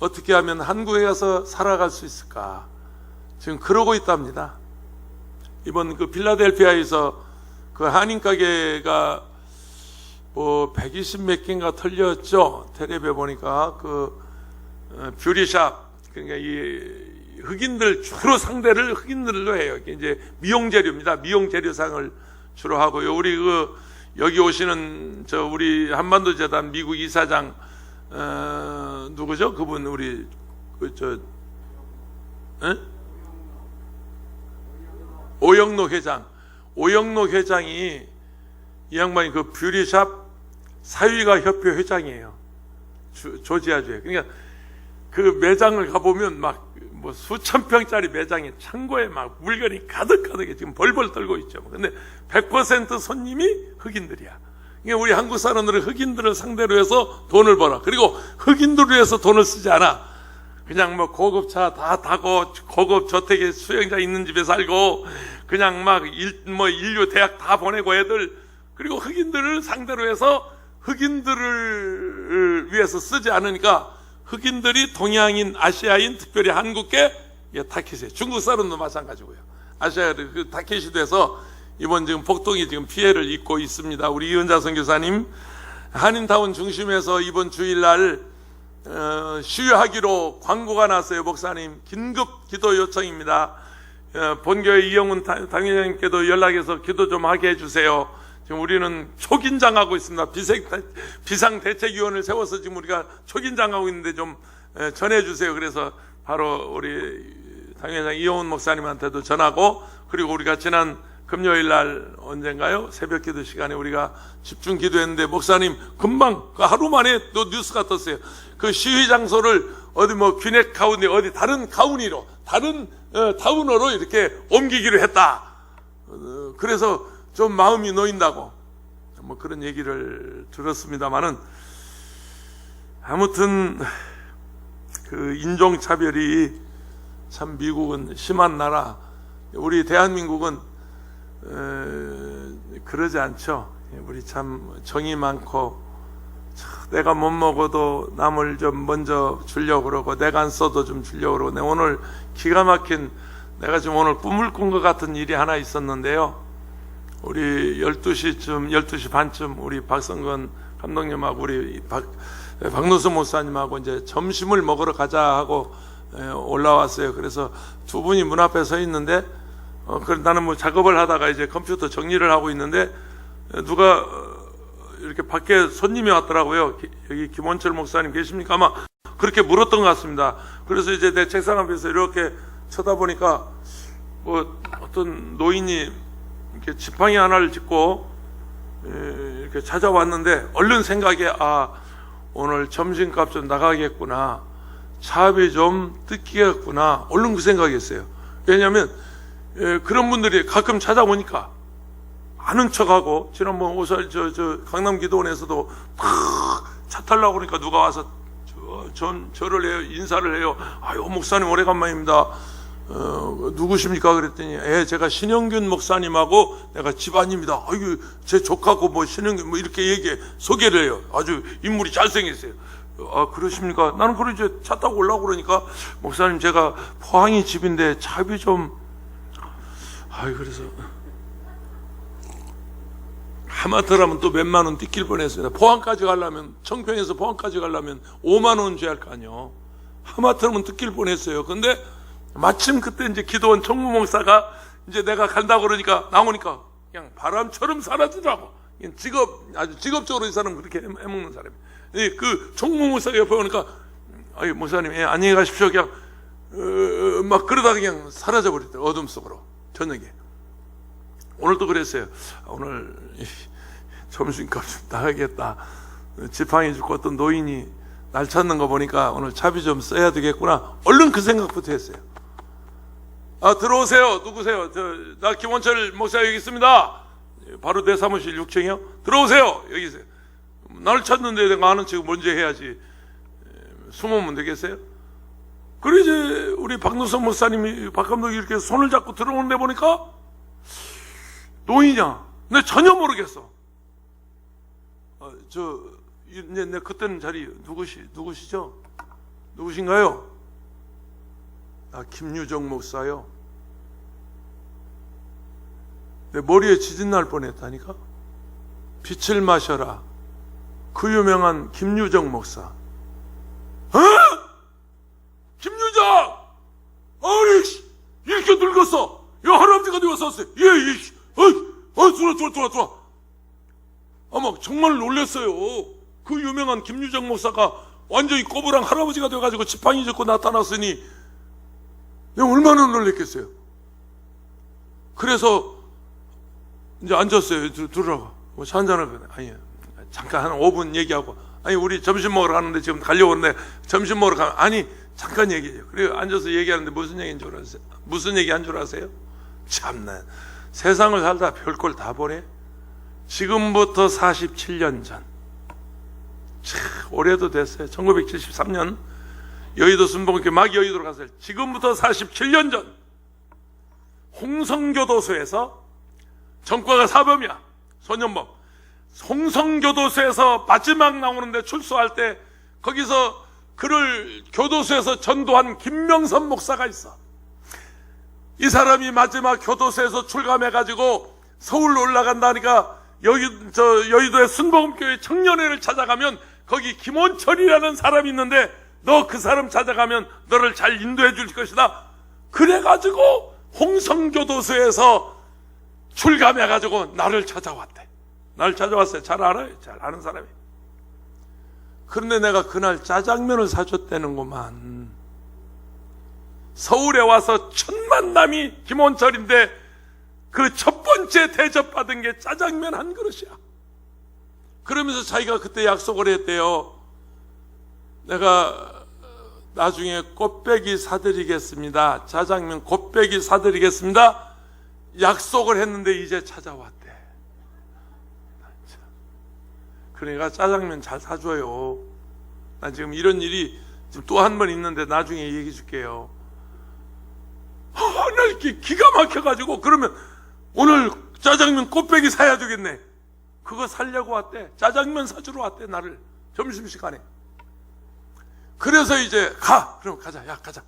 어떻게 하면 한국에 가서 살아갈 수 있을까? 지금 그러고 있답니다. 이번 그 필라델피아에서 그 한인가게가 뭐 120 몇 개인가 털렸죠. 텔레비에 보니까 그 뷰리샵, 그러니까 이 흑인들 주로 상대를 흑인들로 해요. 이제 미용재료입니다. 미용재료상을 주로 하고요. 우리 그 여기 오시는 저 우리 한반도 재단 미국 이사장 누구죠? 그분 우리 오영록 회장. 오영록 회장이 이 양반이 그 뷰리샵 사위가 협회 회장이에요. 조지아주에. 그러니까 그 매장을 가보면 막 뭐 수천 평짜리 매장에 창고에 막 물건이 가득가득해 지금 벌벌 떨고 있죠. 근데 100% 손님이 흑인들이야. 그러니까 우리 한국 사람들은 흑인들을 상대로 해서 돈을 벌어. 그리고 흑인들을 위해서 돈을 쓰지 않아. 그냥 뭐 고급차 다 타고 고급 저택에 수영장 있는 집에 살고 그냥 막 인류 대학 다 보내고 애들, 그리고 흑인들을 상대로 해서 흑인들을 위해서 쓰지 않으니까 흑인들이 동양인, 아시아인, 특별히 한국계 타깃이에요. 중국 사람도 마찬가지고요. 아시아의 그 타깃이 돼서 이번 지금 폭동이 지금 피해를 입고 있습니다. 우리 이은자 선교사님 한인타운 중심에서 이번 주일날 시위하기로 광고가 났어요. 목사님 긴급 기도 요청입니다. 본교회 이영훈 당회장님께도 연락해서 기도 좀 하게 해주세요. 지금 우리는 초긴장하고 있습니다. 비상대책위원회를 세워서 지금 우리가 초긴장하고 있는데 좀 전해주세요. 그래서 바로 우리 당회장 이영훈 목사님한테도 전하고, 그리고 우리가 지난 금요일 날 언젠가요? 새벽 기도 시간에 우리가 집중 기도했는데 목사님 금방 그 하루 만에 또 뉴스가 떴어요. 그 시위 장소를 어디 뭐 귀넥 카운티 어디 다른 카운티로 다른 타운으로 이렇게 옮기기로 했다. 그래서 좀 마음이 놓인다고 뭐 그런 얘기를 들었습니다만은, 아무튼 그 인종차별이 참 미국은 심한 나라. 우리 대한민국은 그러지 않죠. 우리 참 정이 많고 내가 못 먹어도 남을 좀 먼저 주려고 그러고 내가 안 써도 좀 주려고 그러고 오늘 기가 막힌 내가 지금 오늘 꿈을 꾼 것 같은 일이 하나 있었는데요. 우리 12시쯤 12시 반쯤 우리 박성건 감독님하고 우리 박노수 목사님하고 이제 점심을 먹으러 가자 하고 올라왔어요. 그래서 두 분이 문 앞에 서 있는데 그래 나는 뭐 작업을 하다가 이제 컴퓨터 정리를 하고 있는데 누가 이렇게 밖에 손님이 왔더라고요. 여기 김원철 목사님 계십니까? 아마 그렇게 물었던 것 같습니다. 그래서 이제 내 책상 앞에서 이렇게 쳐다보니까 뭐 어떤 노인이 이렇게 지팡이 하나를 짚고 이렇게 찾아왔는데 얼른 생각에 오늘 점심값 좀 나가겠구나, 차비 좀 뜯기겠구나, 얼른 그 생각했어요. 왜냐하면 그런 분들이 가끔 찾아오니까 아는 척하고 지난번 강남 기도원에서도 차 타려고 그러니까 누가 와서 저를 해요, 인사를 해요. 아유 목사님 오래간만입니다. 누구십니까? 그랬더니 제가 신영균 목사님하고 내가 집안입니다. 아이고 제 조카고 뭐 신영균 뭐 이렇게 얘기해 소개를 해요. 아주 인물이 잘생겼어요. 그러십니까? 나는 그래 이제 차 타고 올라오고 그러니까 목사님 제가 포항이 집인데 차비 좀 그래서 하마터라면 또 몇만 원 뜯길 뻔했습니다. 포항까지 가려면 청평에서 포항까지 가려면 5만 원 줘야 할 거 아니에요. 하마터라면 뜯길 뻔했어요. 근데 마침 그때 이제 기도원 총무 목사가 이제 내가 간다고 그러니까 나오니까 그냥 바람처럼 사라지더라고. 아주 직업적으로 이 사람은 그렇게 해먹는 사람이에요. 그 총무 목사가 옆에 오니까 목사님 안녕히 가십시오. 그냥 막 그러다가 그냥 사라져 버렸더라고. 어둠 속으로 저녁에. 오늘도 그랬어요. 오늘 점심값 좀 나가겠다. 지팡이 줍고 어떤 노인이 날 찾는 거 보니까 오늘 차비 좀 써야 되겠구나. 얼른 그 생각부터 했어요. 들어오세요. 누구세요? 나 김원철 목사 여기 있습니다. 바로 내 사무실 6층이요. 들어오세요. 여기 있어요. 나를 찾는데 내가 아는 척 먼저 해야지. 숨으면 되겠어요? 그래 이제 우리 박노선 목사님이 박 감독이 이렇게 손을 잡고 들어오는데 보니까 노인이야. 내 전혀 모르겠어. 내 그때는 자리 누구시죠? 누구신가요? 김유정 목사요. 내 머리에 지진 날 뻔했다니까. 빛을 마셔라. 그 유명한 김유정 목사. 김유정! 아니 이렇게 늙었어. 야 할아버지가 어디 왔었어요? 들어와. 아마 정말 놀랐어요. 그 유명한 김유정 목사가 완전히 꼬부랑 할아버지가 돼가지고 지팡이 짚고 나타났으니 얼마나 놀랬겠어요. 그래서 이제 앉았어요. 들어가. 뭐 차 한잔을 잠깐 한 5분 얘기하고 우리 점심 먹으러 가는데 지금 가려고 하는데 점심 먹으러 가면 잠깐 얘기해요. 그리고 앉아서 얘기하는데 무슨 얘기인 줄 아세요? 무슨 얘기한 줄 아세요? 참나 세상을 살다 별걸 다 보네. 지금부터 47년 전 올해도 됐어요. 1973년 여의도 순복음교회 막 여의도로 갔어요. 지금부터 47년 전 홍성교도소에서 전과가 사범이야. 소년범. 홍성교도소에서 마지막 나오는데 출소할 때 거기서 그를 교도소에서 전도한 김명선 목사가 있어. 이 사람이 마지막 교도소에서 출감해가지고 서울로 올라간다니까 여의도의 순복음교회 청년회를 찾아가면 거기 김원철이라는 사람이 있는데 너 그 사람 찾아가면 너를 잘 인도해 줄 것이다. 그래가지고 홍성교도소에서 출감해가지고 나를 찾아왔대. 나를 찾아왔어요. 잘 알아요. 잘 아는 사람이. 그런데 내가 그날 짜장면을 사줬다는구만. 서울에 와서 첫 만남이 김원철인데 그 첫 번째 대접받은 게 짜장면 한 그릇이야. 그러면서 자기가 그때 약속을 했대요. 내가 나중에 꽃배기 사드리겠습니다. 짜장면 꽃배기 사드리겠습니다. 약속을 했는데 이제 찾아왔대. 그러니까 짜장면 잘 사줘요. 나 지금 이런 일이 또 한 번 있는데 나중에 얘기해 줄게요. 나 이렇게 기가 막혀가지고 그러면 오늘 짜장면 꽃배기 사야 되겠네. 그거 살려고 왔대. 짜장면 사주러 왔대. 나를 점심시간에. 그래서 이제 그럼 가자. 야, 가자.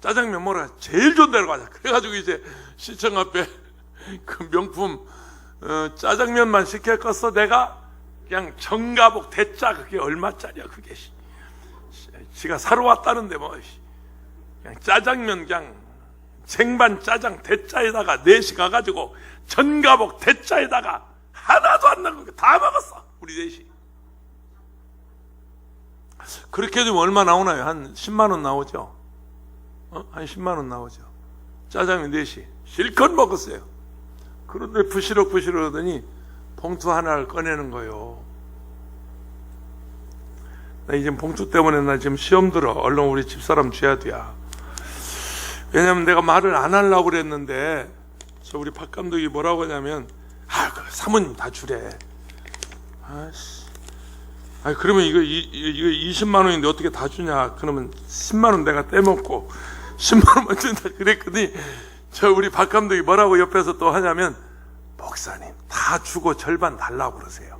짜장면 먹으러 가자. 제일 좋은 데로 가자. 그래가지고 이제 시청 앞에 그 명품 짜장면만 시켰겠어. 내가 그냥 정가복 대짜, 그게 얼마짜리야 그게. 지가 사러 왔다는데 뭐 그냥 짜장면 그냥 쟁반 짜장 대짜에다가 넷이 가가지고 전가복 대짜에다가 하나도 안 남고 다 먹었어, 우리 넷이. 그렇게 해주면 얼마 나오나요? 한 10만 원 나오죠? 한 10만 원 나오죠. 짜장면 넷이 실컷 먹었어요. 그런데 부시럭 하더니 봉투 하나를 꺼내는 거예요. 나 이제 봉투 때문에 나 지금 시험 들어. 얼른 우리 집사람 줘야 돼. 왜냐면 내가 말을 안 하려고 그랬는데 저 우리 박 감독이 뭐라고 하냐면 사모님 다 주래. 그러면 이거 20만 원인데 어떻게 다 주냐. 그러면 10만 원 내가 떼먹고 10만 원만 준다 그랬더니 저 우리 박 감독이 뭐라고 옆에서 또 하냐면, 목사님 다 주고 절반 달라고 그러세요.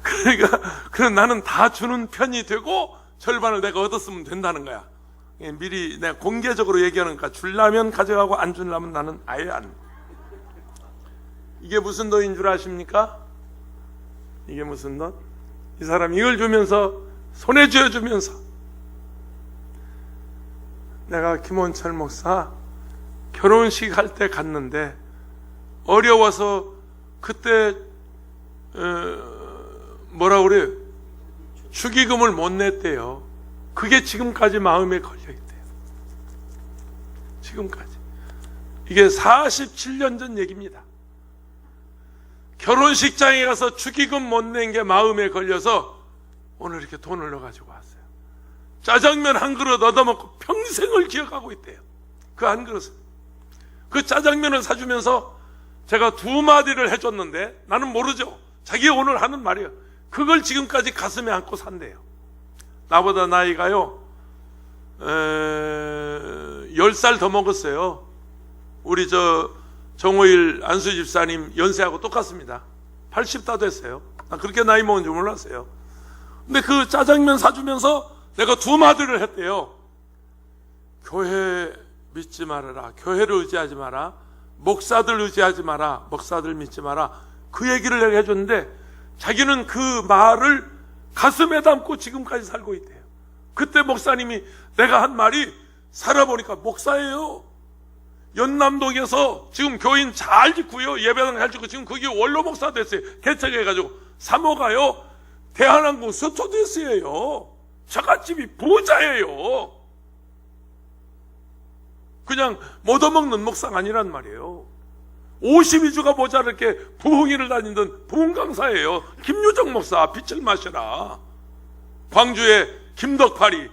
그러니까 그럼 나는 다 주는 편이 되고 절반을 내가 얻었으면 된다는 거야. 미리 내가 공개적으로 얘기하는 거니까 주려면 가져가고 안 주려면 나는 아예 안. 이게 무슨 도인 줄 아십니까? 이게 무슨 돈? 이 사람 이걸 주면서 손에 쥐어주면서, 내가 김원철 목사 결혼식 할 때 갔는데 어려워서 그때 뭐라 그래요? 축의금을 못 냈대요. 그게 지금까지 마음에 걸려있대요. 지금까지. 이게 47년 전 얘기입니다. 결혼식장에 가서 축의금 못 낸 게 마음에 걸려서 오늘 이렇게 돈을 넣어가지고 왔어요. 짜장면 한 그릇 얻어먹고 평생을 기억하고 있대요. 그 한 그릇을. 그 짜장면을 사주면서 제가 2마디를 해줬는데 나는 모르죠. 자기가 오늘 하는 말이에요. 그걸 지금까지 가슴에 안고 산대요. 나보다 나이가요 10살 더 먹었어요. 우리 정호일 안수 집사님 연세하고 똑같습니다. 80 다 됐어요. 나 그렇게 나이 먹은 줄 몰랐어요. 근데 그 짜장면 사주면서 내가 2마디를 했대요. 교회 믿지 말아라. 교회를 의지하지 마라. 목사들 의지하지 마라. 목사들 믿지 마라. 그 얘기를 내가 해줬는데 자기는 그 말을 가슴에 담고 지금까지 살고 있대요. 그때 목사님이 내가 한 말이 살아보니까 목사예요. 연남동에서 지금 교인 잘 짓고요. 예배당 잘 짓고 지금 거기 원로 목사 됐어요. 개척해가지고 사모가요. 대한항공 스튜어디스예요. 처갓집이 부자예요. 그냥 못 얻어먹는 목사가 아니란 말이에요. 52주가 모자랄게 부흥회를 다니던 부흥 강사예요. 김유정 목사, 빛을 마셔라. 광주의 김덕팔이.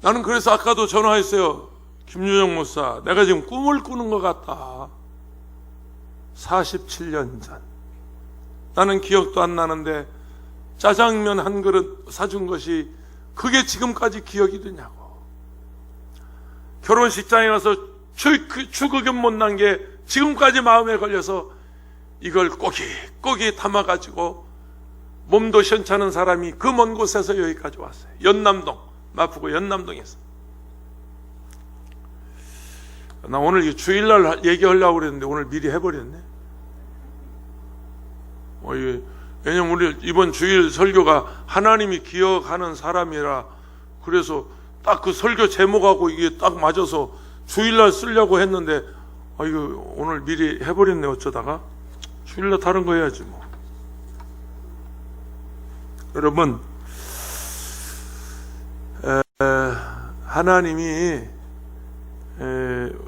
나는 그래서 아까도 전화했어요. 김유정 목사, 내가 지금 꿈을 꾸는 것 같다. 47년 전. 나는 기억도 안 나는데 짜장면 한 그릇 사준 것이 그게 지금까지 기억이 되냐고. 결혼식장에 가서 축의금 못 난 게 지금까지 마음에 걸려서 이걸 꼬깃꼬깃 담아가지고 몸도 시원찮은 사람이 그 먼 곳에서 여기까지 왔어요. 연남동, 마포구 연남동에서. 나 오늘 주일날 얘기하려고 그랬는데 오늘 미리 해버렸네. 왜냐면 우리 이번 주일 설교가 하나님이 기억하는 사람이라 그래서 딱 그 설교 제목하고 이게 딱 맞아서 주일날 쓰려고 했는데 이거 오늘 미리 해버렸네. 어쩌다가 주일날 다른 거 해야지 뭐. 여러분, 하나님이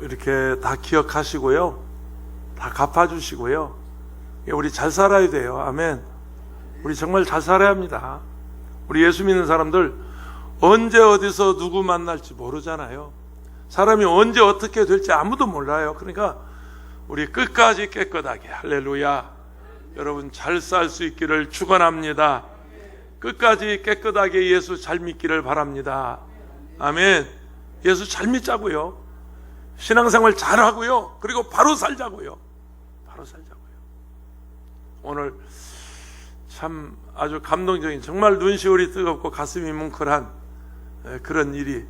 이렇게 다 기억하시고요, 다 갚아주시고요. 우리 잘 살아야 돼요. 아멘. 우리 정말 잘 살아야 합니다. 우리 예수 믿는 사람들 언제 어디서 누구 만날지 모르잖아요. 사람이 언제 어떻게 될지 아무도 몰라요. 그러니까 우리 끝까지 깨끗하게, 할렐루야, 여러분 잘 살 수 있기를 축원합니다. 끝까지 깨끗하게 예수 잘 믿기를 바랍니다. 아멘. 예수 잘 믿자고요. 신앙생활 잘하고요. 그리고 바로 살자고요. 바로 살자고요. 오늘 참 아주 감동적인, 정말 눈시울이 뜨겁고 가슴이 뭉클한 그런 일이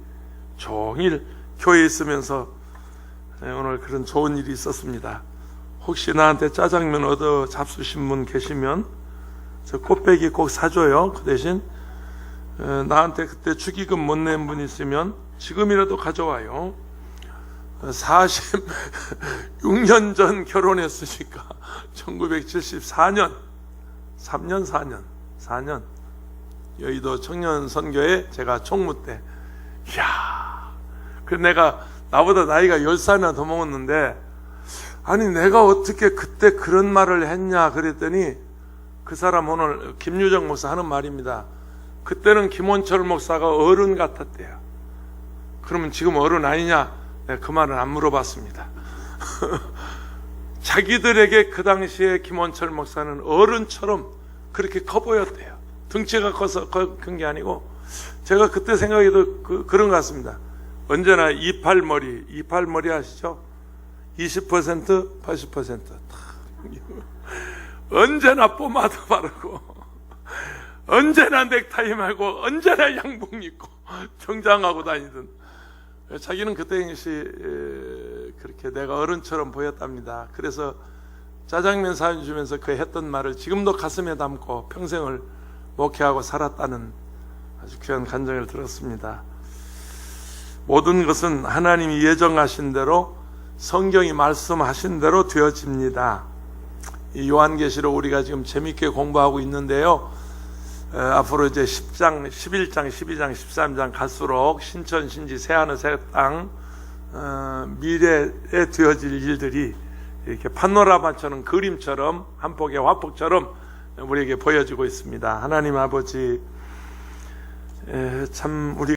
종일 교회에 있으면서 오늘 그런 좋은 일이 있었습니다. 혹시 나한테 짜장면 얻어 잡수신 분 계시면 저 꽃배기 꼭 사줘요. 그 대신 나한테 그때 축의금 못 낸 분 있으면 지금이라도 가져와요. 46년 전 결혼했으니까 1974년 4년 여의도 청년선교회 제가 총무 때, 이야, 그 내가 나보다 나이가 10살이나 더 먹었는데, 아니 내가 어떻게 그때 그런 말을 했냐 그랬더니 그 사람 오늘 김유정 목사 하는 말입니다. 그때는 김원철 목사가 어른 같았대요. 그러면 지금 어른 아니냐? 내가 그 말은 안 물어봤습니다. 자기들에게 그 당시에 김원철 목사는 어른처럼 그렇게 커 보였대요. 등치가 커서 큰 게 아니고, 제가 그때 생각해도 그런 것 같습니다. 언제나 이팔머리 아시죠? 20%, 80%. 언제나 포마드 바르고, 언제나 넥타이 말고, 언제나 양복 입고, 정장하고 다니던. 자기는 그때 당시 그렇게 내가 어른처럼 보였답니다. 그래서 짜장면 사주면서 그 했던 말을 지금도 가슴에 담고 평생을 목회하고 살았다는 아주 귀한 간증을 들었습니다. 모든 것은 하나님이 예정하신 대로, 성경이 말씀하신 대로 되어집니다. 이 요한계시록 우리가 지금 재밌게 공부하고 있는데요. 앞으로 이제 10장, 11장, 12장, 13장 갈수록 신천, 신지, 새하늘, 새 땅, 미래에 되어질 일들이 이렇게 파노라마처럼, 그림처럼, 한 폭의 화폭처럼 우리에게 보여지고 있습니다. 하나님 아버지, 참 우리